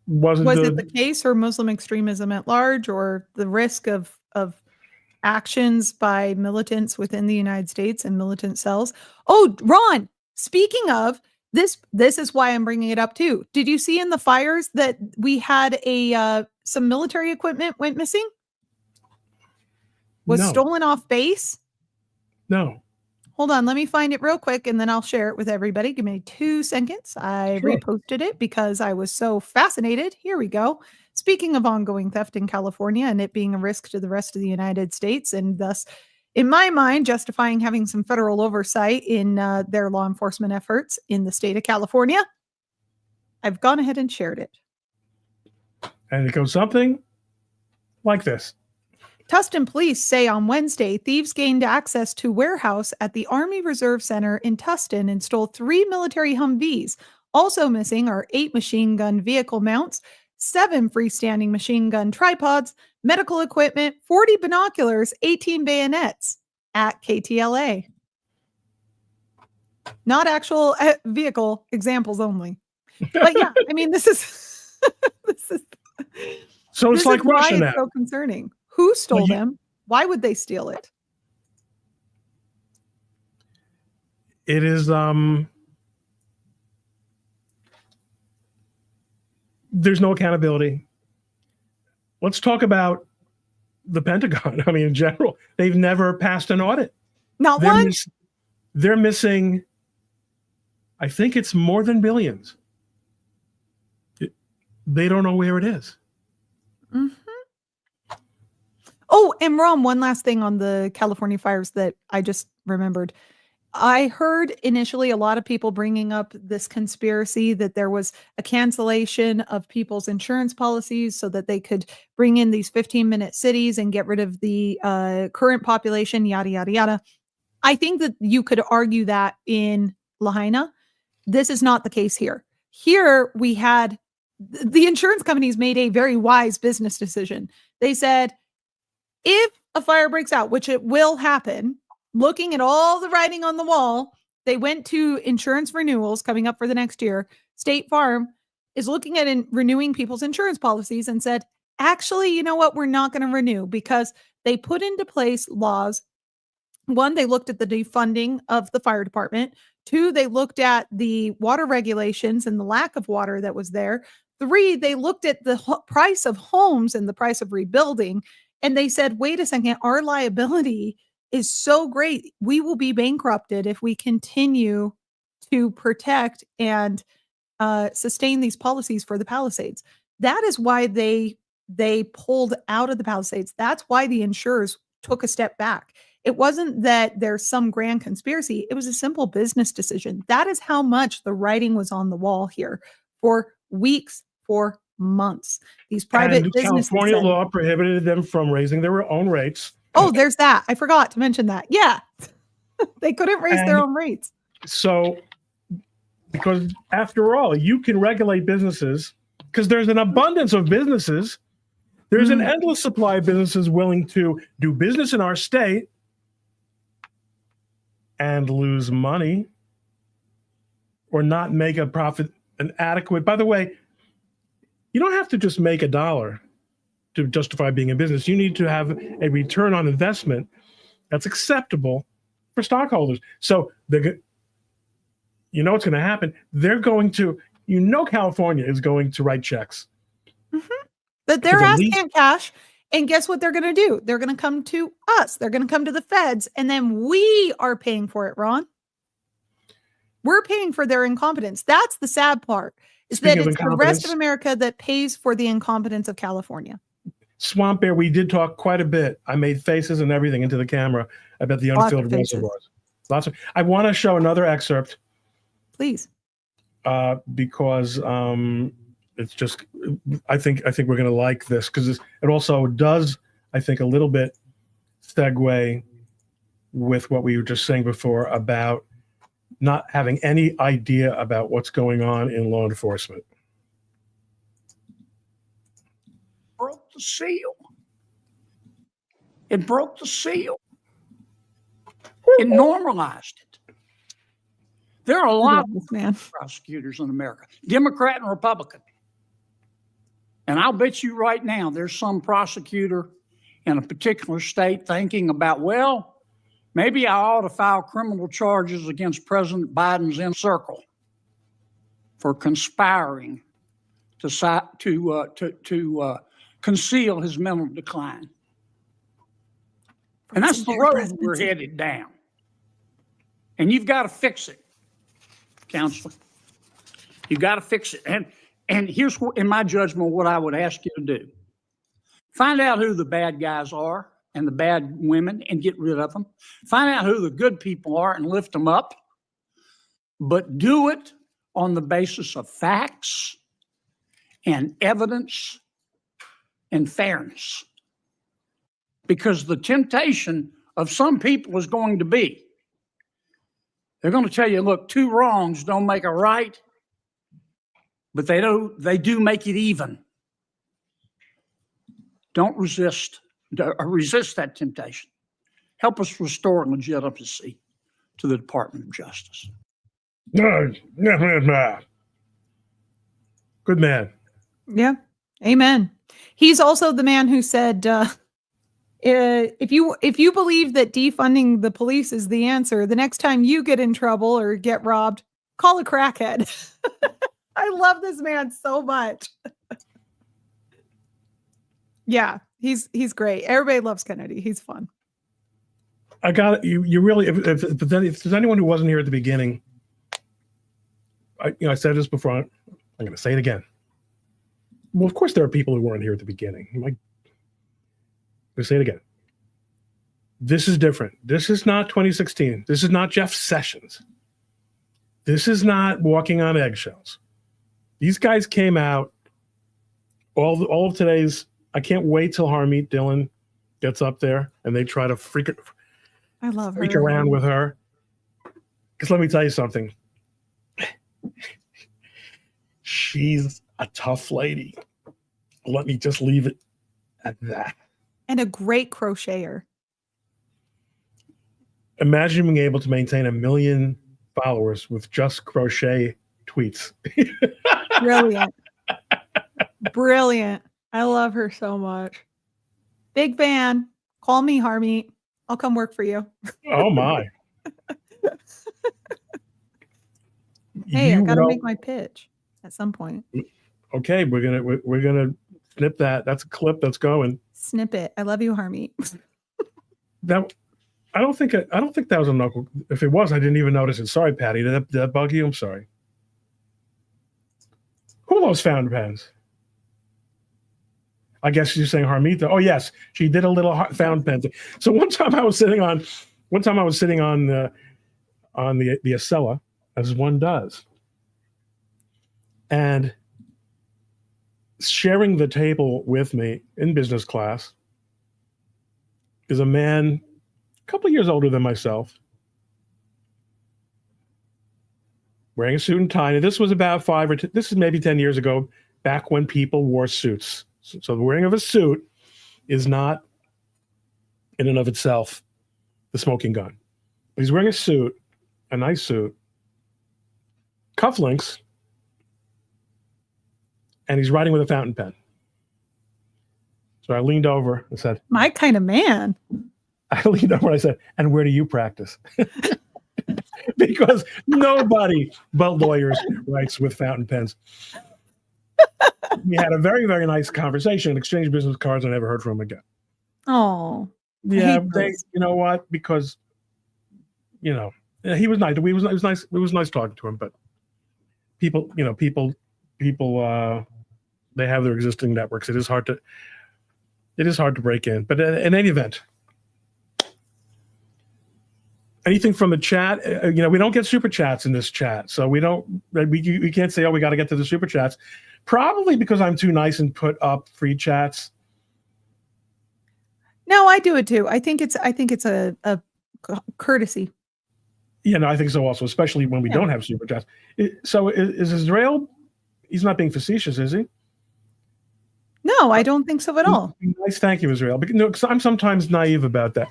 Was it the case or Muslim extremism at large, or the risk of actions by militants within the United States and militant cells? Oh, Ron, speaking of this is why I'm bringing it up too. Did you see in the fires that we had some military equipment went missing? Was stolen off base? No. Hold on, let me find it real quick and then I'll share it with everybody. Give me 2 seconds. I reposted it because I was so fascinated. Here we go. Speaking of ongoing theft in California and it being a risk to the rest of the United States, and thus, in my mind, justifying having some federal oversight in their law enforcement efforts in the state of California, I've gone ahead and shared it. And it goes something like this. Tustin police say on Wednesday, thieves gained access to warehouse at the Army Reserve Center in Tustin and stole 3 military Humvees. Also missing are 8 machine gun vehicle mounts, 7 freestanding machine gun tripods, medical equipment, 40 binoculars, 18 bayonets at KTLA. not actual vehicle examples only. But yeah, I mean, this is this is So it's this like is why Russia it's now. so concerning. Who stole you- them? Why would they steal it? It is there's no accountability. Let's talk about the Pentagon. I mean, in general, they've never passed an audit. Not They're, one. they're missing, I think it's more than billions. They don't know where it is. Mhm. Oh, and Ron, one last thing on the California fires that I just remembered. I heard initially a lot of people bringing up this conspiracy that there was a cancellation of people's insurance policies so that they could bring in these 15-minute cities and get rid of the current population, yada, yada, yada. I think that you could argue that in Lahaina. This is not the case here. Here we had the insurance companies made a very wise business decision. They said, if a fire breaks out, which it will happen, looking at all the writing on the wall, they went to insurance renewals coming up for the next year. State Farm is looking at renewing people's insurance policies and said, actually, you know what? We're not going to renew because they put into place laws. One, they looked at the defunding of the fire department. Two, they looked at the water regulations and the lack of water that was there. Three, they looked at the price of homes and the price of rebuilding. And they said, wait a second, our liability is so great. We will be bankrupted if we continue to protect and sustain these policies for the Palisades. That is why they pulled out of the Palisades. That's why the insurers took a step back. It wasn't that there's some grand conspiracy. It was a simple business decision. That is how much the writing was on the wall here for weeks, for months. These private And businesses California said, law prohibited them from raising their own rates. oh, there's that. I forgot to mention that. Yeah. They couldn't raise their And own rates. So, because after all, you can regulate businesses because there's an abundance of businesses. There's an endless supply of businesses willing to do business in our state and lose money or not make a profit, an adequate. By the way, you don't have to just make $1 to justify being in business. You need to have a return on investment that's acceptable for stockholders. So you know what's going to happen. They're going to, California is going to write checks. But their ass can't cash. And guess what they're going to do? They're going to come to us. They're going to come to the feds. And then we are paying for it, Ron. We're paying for their incompetence. That's the sad part. Is that it's the rest of America that pays for the incompetence of California. Swamp Bear, we did talk quite a bit. I made faces and everything into the camera about the unfilled reservoirs. I want to show another excerpt. Please. Because it's just, I think we're going to like this because it also does, I think, a little bit segue with what we were just saying before about not having any idea about what's going on in law enforcement. Broke the seal. It broke the seal. It normalized it. There are a lot of prosecutors in America, Democrat and Republican. And I'll bet you right now there's some prosecutor in a particular state thinking about, well, maybe I ought to file criminal charges against President Biden's inner circle for conspiring to conceal his mental decline. And that's the road we're headed down. And you've got to fix it, Counselor. You've got to fix it. And here's what, in my judgment, what I would ask you to do. Find out who the bad guys are and the bad women and get rid of them. Find out who the good people are and lift them up. But do it on the basis of facts and evidence and fairness. Because the temptation of some people is going to be, they're going to tell you, look, two wrongs don't make a right, but they do make it even. Don't resist that temptation. Help us restore legitimacy to the Department of Justice. Good man. Yeah. Amen. He's also the man who said, if you believe that defunding the police is the answer, the next time you get in trouble or get robbed, call a crackhead. I love this man so much. Yeah, he's great. Everybody loves Kennedy. He's fun. I got it. You really, if there's anyone who wasn't here at the beginning, I said this before. I'm going to say it again. Well, of course, there are people who weren't here at the beginning. I'm going to say it again. This is different. This is not 2016. This is not Jeff Sessions. This is not walking on eggshells. These guys came out. All of today's. I can't wait till Harmeet Dillon gets up there and they try to freak around with her. Because let me tell you something. She's a tough lady. Let me just leave it at that. And a great crocheter. Imagine being able to maintain 1 million followers with just crochet tweets. Brilliant. Brilliant. I love her so much. Big fan. Call me, Harmeet. I'll come work for you. Oh my. Hey, I gotta make my pitch at some point. Okay, we're gonna snip that. That's a clip that's going. Snip it. I love you, Harmeet. That I don't think that was a knuckle. If it was, I didn't even notice it. Sorry, Patty. Did that bug you? I'm sorry. Who loves fountain pens? I guess you're saying Harmeet. Oh yes, she did a little fountain pen thing. So one time I was sitting on the Acela, as one does, and sharing the table with me in business class is a man a couple of years older than myself, wearing a suit and tie. And this was about this is maybe 10 years ago, back when people wore suits. So the wearing of a suit is not in and of itself the smoking gun. But he's wearing a suit, a nice suit, cufflinks, and he's writing with a fountain pen. So I leaned over and said, My kind of man. I leaned over and I said, and where do you practice? Because nobody but lawyers writes with fountain pens. We had a very, very nice conversation, exchanged business cards. I never heard from him again. Oh, yeah. You know what? Because, he was nice. It was nice. It was nice talking to him. But people, they have their existing networks. It is hard to break in. But in any event, anything from the chat, we don't get super chats in this chat, so we can't say, oh, we got to get to the super chats. Probably because I'm too nice and put up free chats. No, I do it too. I think it's a courtesy. Yeah, no, I think so also, especially when we don't have super chats. So is Israel? He's not being facetious, is he? No, I don't think so at all. Nice, thank you, Israel. Because I'm sometimes naive about that.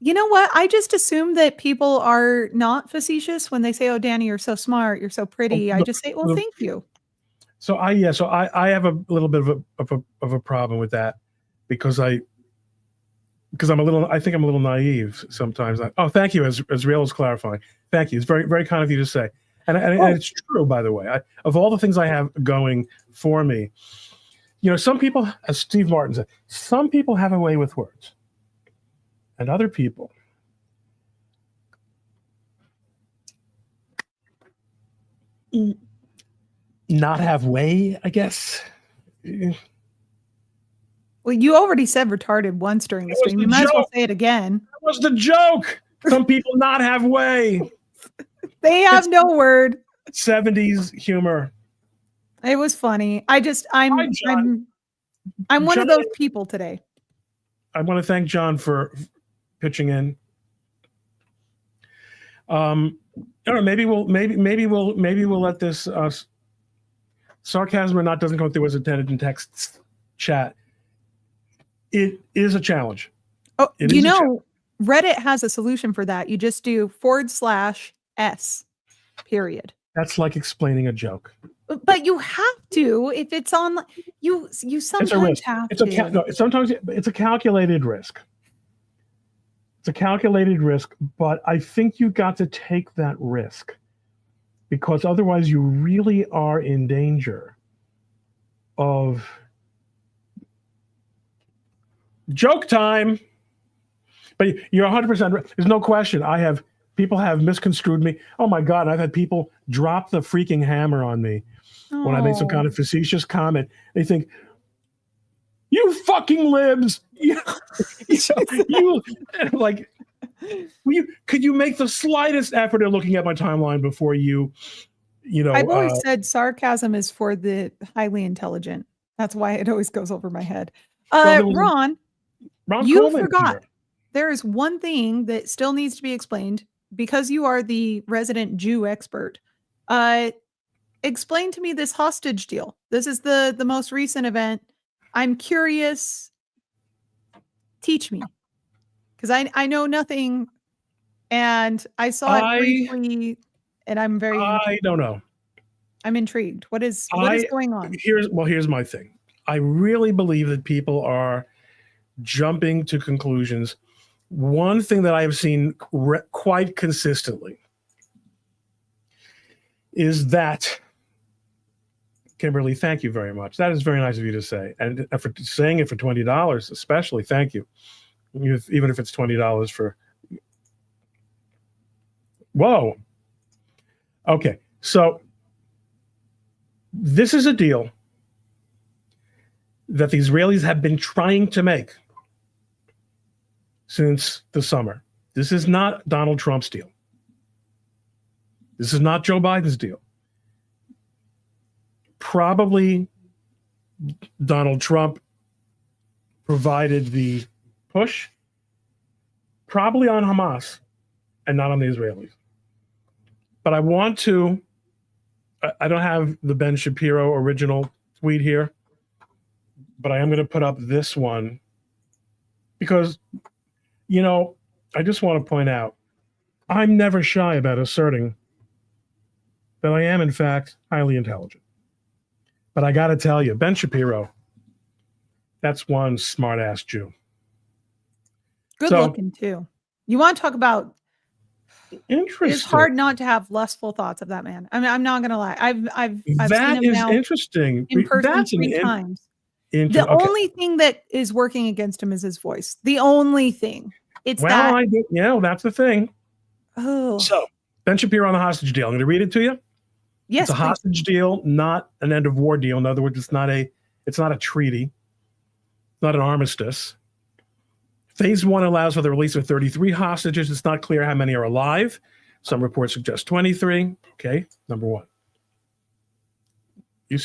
You know what? I just assume that people are not facetious when they say, "Oh, Dani, you're so smart, you're so pretty." I just say, "Well, thank you." So I have a little bit of a problem with that because I think I'm a little naive sometimes. Oh, thank you, Israel is clarifying. Thank you. It's very, very kind of you to say. And it's true, by the way. Of all the things I have going for me, some people, as Steve Martin said, some people have a way with words. And other people not have way, I guess. Well, you already said retarded once during the stream. You might as well say it again. That was the joke. Some people not have way. They have no word. 70s humor. It was funny. I'm one of those people today. I want to thank John for pitching in. I don't know. Maybe we'll let this sarcasm or not doesn't come through as intended in text chat. It is a challenge. Oh, Reddit has a solution for that. You just do /s period. That's like explaining a joke. But you have to if it's on. You It's a sometimes risk. have It's a to. no, sometimes it's a calculated risk. It's a calculated risk, but I think you got to take that risk because otherwise you really are in danger of joke time. But you're 100% right. There's no question. People have misconstrued me. Oh my God, I've had people drop the freaking hammer on me when I made some kind of facetious comment. They think, you fucking libs. You like, could you make the slightest effort at looking at my timeline before you know? I've always said sarcasm is for the highly intelligent. That's why it always goes over my head. Ron, you Coleman forgot. here. There is one thing that still needs to be explained because you are the resident Jew expert. Explain to me this hostage deal. This is the most recent event. I'm curious. Teach me. Because I know nothing and I saw it briefly and I'm very I don't know. I'm intrigued. What is going on? Here's my thing. I really believe that people are jumping to conclusions. One thing that I have seen quite consistently is that, Kimberly, thank you very much. That is very nice of you to say. And for saying it for $20, especially, thank you. Even if it's $20 for... Whoa. Okay, so this is a deal that the Israelis have been trying to make since the summer. This is not Donald Trump's deal. This is not Joe Biden's deal. Probably Donald Trump provided the push, probably on Hamas and not on the Israelis. But I want to, I don't have the Ben Shapiro original tweet here, but I am going to put up this one because, you know, I just want to point out, I'm never shy about asserting that I am, in fact, highly intelligent. But I got to tell you, Ben Shapiro, that's one smart-ass Jew. Good looking, too. You want to talk about... Interesting. It's hard not to have lustful thoughts of that man. I mean, I'm not going to lie. I've that seen him is now interesting. in person That's 3 times. The only thing that is working against him is his voice. The only thing. It's that. That's the thing. Oh. So, Ben Shapiro on the hostage deal. I'm going to read it to you. Yes, it's a hostage deal, not an end of war deal. In other words, it's not a treaty. It's not an armistice. Phase 1 allows for the release of 33 hostages. It's not clear how many are alive. Some reports suggest 23. Okay, number 1. You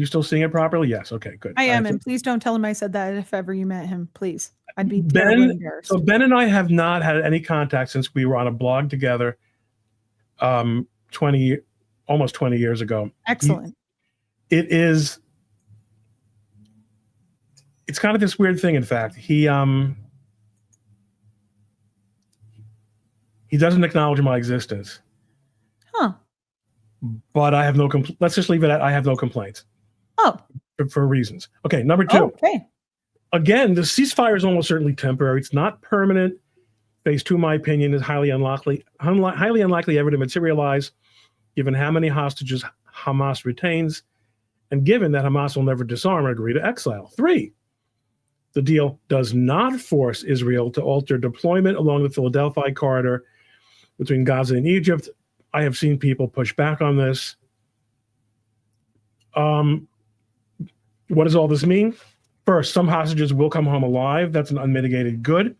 still seeing it properly? Yes. Okay, good. I am, and please don't tell him I said that if ever you met him, please. I'd be terribly embarrassed. So Ben and I have not had any contact since we were on a blog together almost 20 years ago. Excellent. It's kind of this weird thing, in fact. He doesn't acknowledge my existence. Huh. But I have no let's just leave it at I have no complaints. Oh. For reasons. Okay, number 2. Okay. Again, the ceasefire is almost certainly temporary. It's not permanent. Phase 2, in my opinion, is highly unlikely ever to materialize, given how many hostages Hamas retains, and given that Hamas will never disarm or agree to exile. 3, the deal does not force Israel to alter deployment along the Philadelphia corridor between Gaza and Egypt. I have seen people push back on this. What does all this mean? First, some hostages will come home alive. That's an unmitigated good.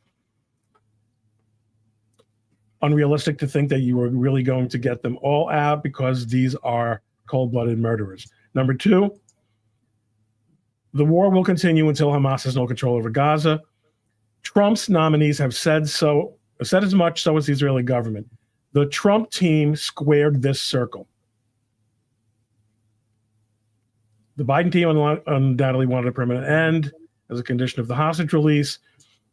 Unrealistic to think that you are really going to get them all out because these are cold-blooded murderers. Number 2, the war will continue until Hamas has no control over Gaza. Trump's nominees have said as much, so has the Israeli government. The Trump team squared this circle. The Biden team undoubtedly wanted a permanent end as a condition of the hostage release.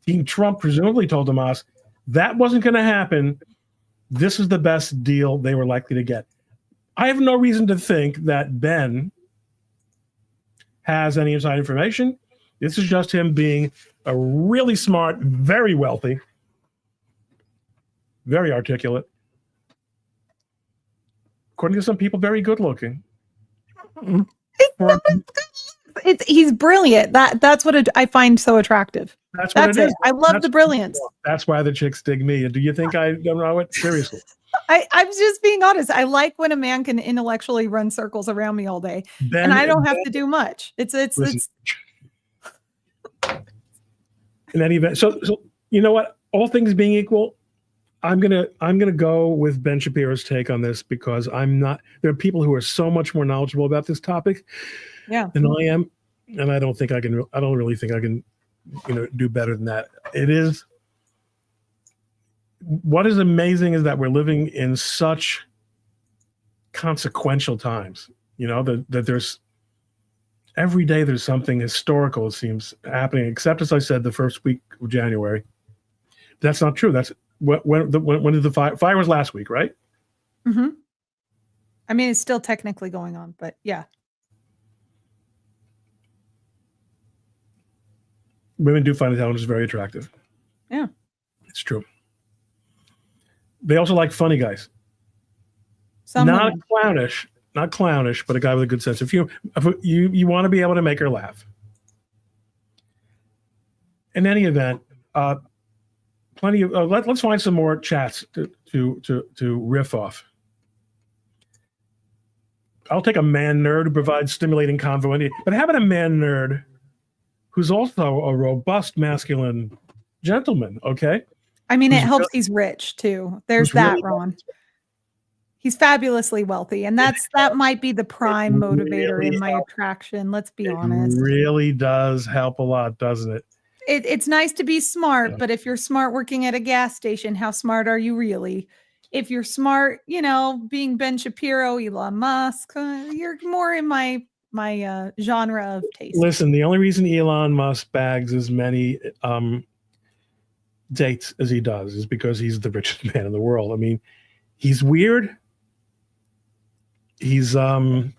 Team Trump presumably told Hamas that wasn't going to happen. This is the best deal they were likely to get. I have no reason to think that Ben has any inside information. This is just him being a really smart, very wealthy, very articulate. According to some people, very good looking. He's brilliant. That's what I find so attractive. That's what it is. I love That's the brilliance. That's why the chicks dig me. And do you think I don't know it? Seriously. I'm just being honest. I like when a man can intellectually run circles around me all day, and I don't have to do much. Listen, in any event, so you know what? All things being equal, I'm gonna go with Ben Shapiro's take on this because I'm not. There are people who are so much more knowledgeable about this topic, than I am, and I don't think I can. I don't really think I can, do better than that. It is. What is amazing is that we're living in such consequential times. That there's every day there's something historical, it seems, happening, except, as I said, the first week of January. That's not true. That's when did the fire was last week, right? Mm-hmm. I mean, it's still technically going on, but yeah. Women do find intelligence very attractive. Yeah. It's true. They also like funny guys. Not clownish, but a guy with a good sense. If you want to be able to make her laugh. In any event, plenty of let's find some more chats to riff off. I'll take a man nerd who provides stimulating convo, but how about a man nerd who's also a robust masculine gentleman? Okay. I mean, it helps he's rich too. There's that, really Ron. He's fabulously wealthy, and that might be the prime motivator in my attraction. Let's be honest. It really does help a lot, doesn't it? It's nice to be smart, but if you're smart working at a gas station, how smart are you really? If you're smart, being Ben Shapiro, Elon Musk, you're more in my genre of taste. Listen, the only reason Elon Musk bags as many dates as he does is because he's the richest man in the world. I mean, he's weird. He's Brooklyn,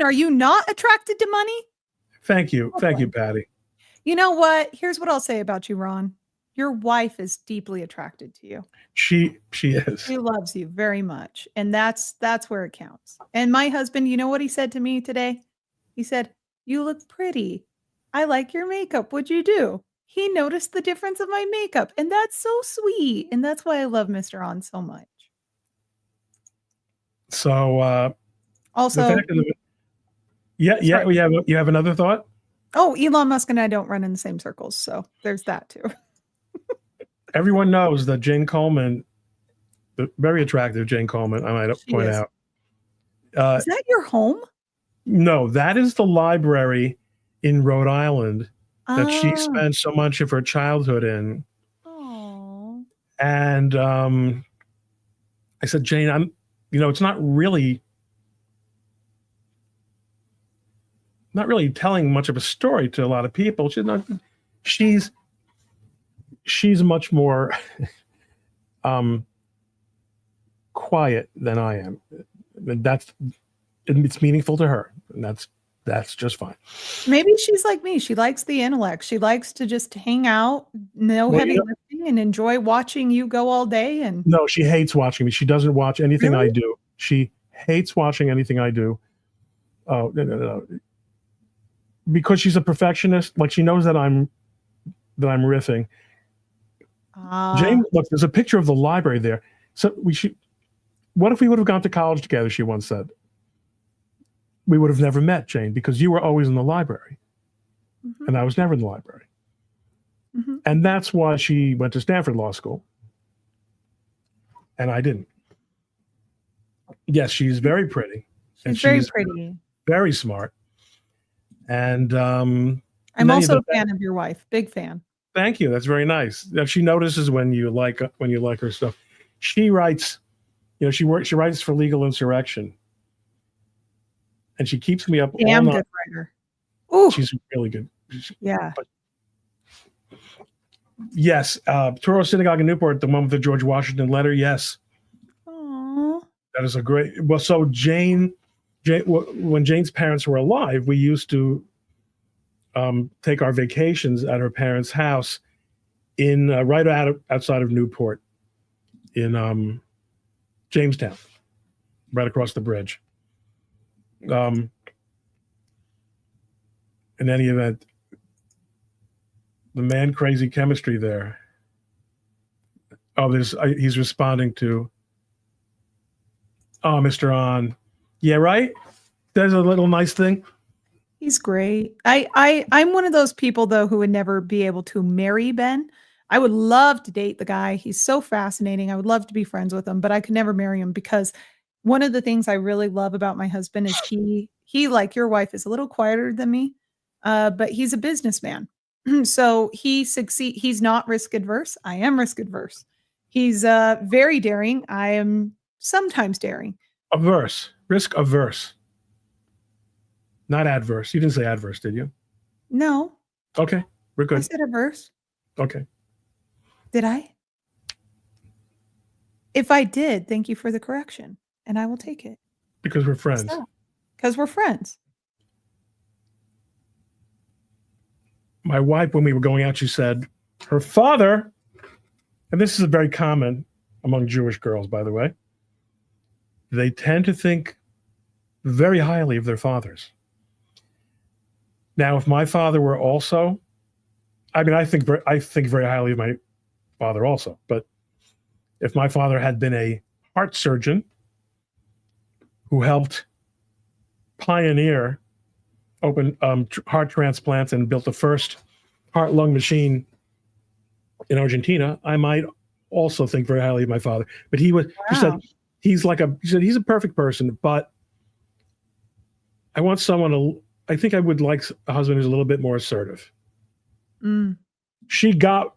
are you not attracted to money? Thank you. Thank you, Patty. You know what? Here's what I'll say about you, Ron. Your wife is deeply attracted to you. She is. She loves you very much. And that's where it counts. And my husband, you know what he said to me today? He said, "You look pretty. I like your makeup. What'd you do?" He noticed the difference of my makeup. And that's so sweet. And that's why I love Mr. On so much. So also, you have another thought? Oh, Elon Musk and I don't run in the same circles. So there's that too. Everyone knows that Jane Coleman, the very attractive Jane Coleman, I might point out. Is that your home? No, that is the library in Rhode Island that she spent so much of her childhood in. Oh. And I said, Jane, it's not really telling much of a story to a lot of people. She's much more quiet than I am. It's meaningful to her, and that's just fine. Maybe she's like me. She likes the intellect. She likes to just hang out, heavy lifting, and enjoy watching you go all day. And no, she hates watching me. She doesn't watch anything Really? I do. She hates watching anything I do. Oh, no. Because she's a perfectionist. Like, she knows that I'm riffing. Jane, look, there's a picture of the library there. So what if we would have gone to college together? She once said. We would have never met, Jane, because you were always in the library. Mm-hmm. And I was never in the library. Mm-hmm. And that's why she went to Stanford Law School. And I didn't. Yes, she's very pretty. She's very pretty. Very smart. And I'm also a fan of your wife. Big fan. Thank you. That's very nice. She notices when you like her stuff. She writes, she writes for Legal Insurrection. And she keeps me up all night. Good writer. Ooh. She's really good. Yeah. Yes. Touro Synagogue in Newport, the one with the George Washington letter. Yes. Aww. That is a great. Well, so Jane, when Jane's parents were alive, we used to take our vacations at her parents' house in right outside of Newport, in Jamestown, right across the bridge. In any event, the man crazy chemistry there. Oh, he's responding to. Oh, Mr. On. Yeah, right? There's a little nice thing. He's great. I'm one of those people though who would never be able to marry Ben. I would love to date the guy. He's so fascinating. I would love to be friends with him, but I could never marry him because one of the things I really love about my husband is he like your wife is a little quieter than me. But he's a businessman. So he's not risk adverse. I am risk adverse. He's very daring. I am sometimes daring. Risk averse. Not adverse. You didn't say adverse, did you? No. Okay, we're good. I said averse. Okay. Did I? If I did, thank you for the correction, and I will take it. Because we're friends. Because we're friends. My wife, when we were going out, she said her father, and this is very common among Jewish girls, by the way, they tend to think very highly of their fathers. Now, if my father were also, I mean, I think very highly of my father also, but if my father had been a heart surgeon who helped pioneer open heart transplants and built the first heart-lung machine in Argentina, I might also think very highly of my father. But he said he's a perfect person, but I want someone I think I would like a husband who's a little bit more assertive. Mm. She got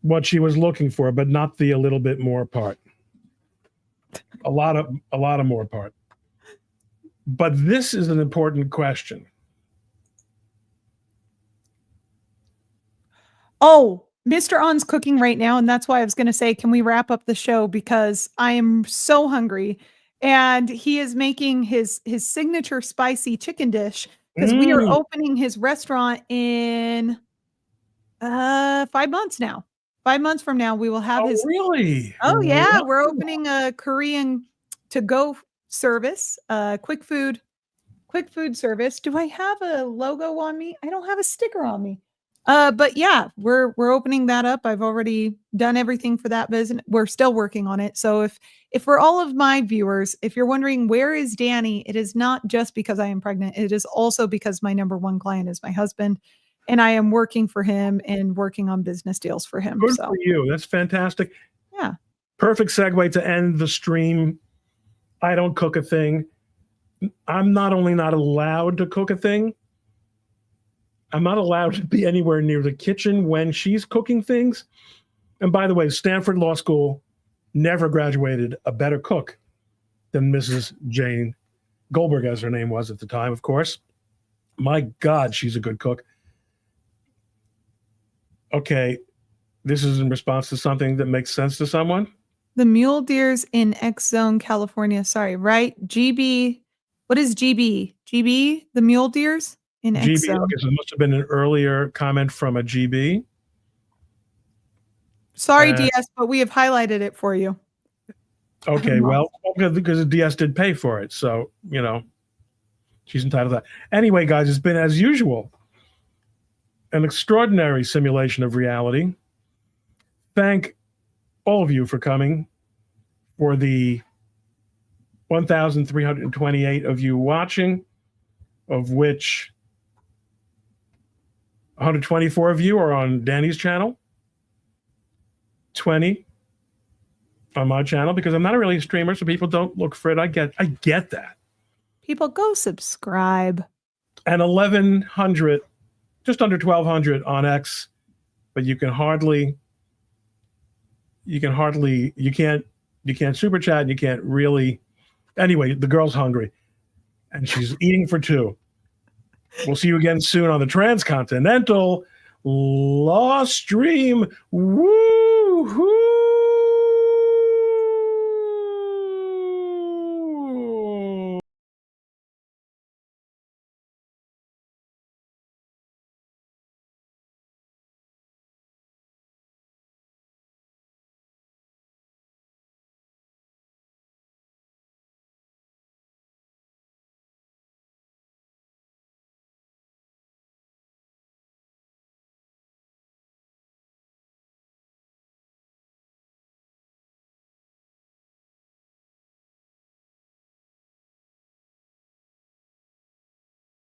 what she was looking for, but not the a little bit more part. A lot of more part. But this is an important question. Oh, Mr. On's cooking right now, and that's why I was going to say, can we wrap up the show because I am so hungry, and he is making his signature spicy chicken dish because we are opening his restaurant in 5 months now. 5 months from now, we will have his. Really? Oh yeah, we're opening a Korean to-go service, quick food service. Do I have a logo on me? I don't have a sticker on me. But yeah, we're opening that up. I've already done everything for that business. We're still working on it. So if for all of my viewers, if you're wondering where is Dani, it is not just because I am pregnant. It is also because my number one client is my husband, and I am working for him and working on business deals for him. Good for you. That's fantastic. Yeah. Perfect segue to end the stream. I don't cook a thing. I'm not only not allowed to cook a thing, I'm not allowed to be anywhere near the kitchen when she's cooking things. And by the way, Stanford Law School never graduated a better cook than Mrs. Jane Goldberg, as her name was at the time, of course. My God, she's a good cook. Okay, this is in response to something that makes sense to someone. The mule deers in X Zone, California. Sorry, right? GB. What is GB? GB, the mule deers? In GB, X-Zone. okay, so it must have been an earlier comment from a GB. Sorry, DS, but we have highlighted it for you. Okay, well, because DS did pay for it, so, she's entitled to that. Anyway, guys, it's been, as usual, an extraordinary simulation of reality. Thank all of you for coming, for the 1,328 of you watching, of which 124 of you are on Dani's channel, 20 on my channel, because I'm not really a streamer, so people don't look for it. I get that. People go subscribe. And 1,100, just under 1,200 on X, but you can't super chat, and you can't really. Anyway, the girl's hungry, and she's eating for two. We'll see you again soon on the Transcontinental Law Stream. Woo-hoo!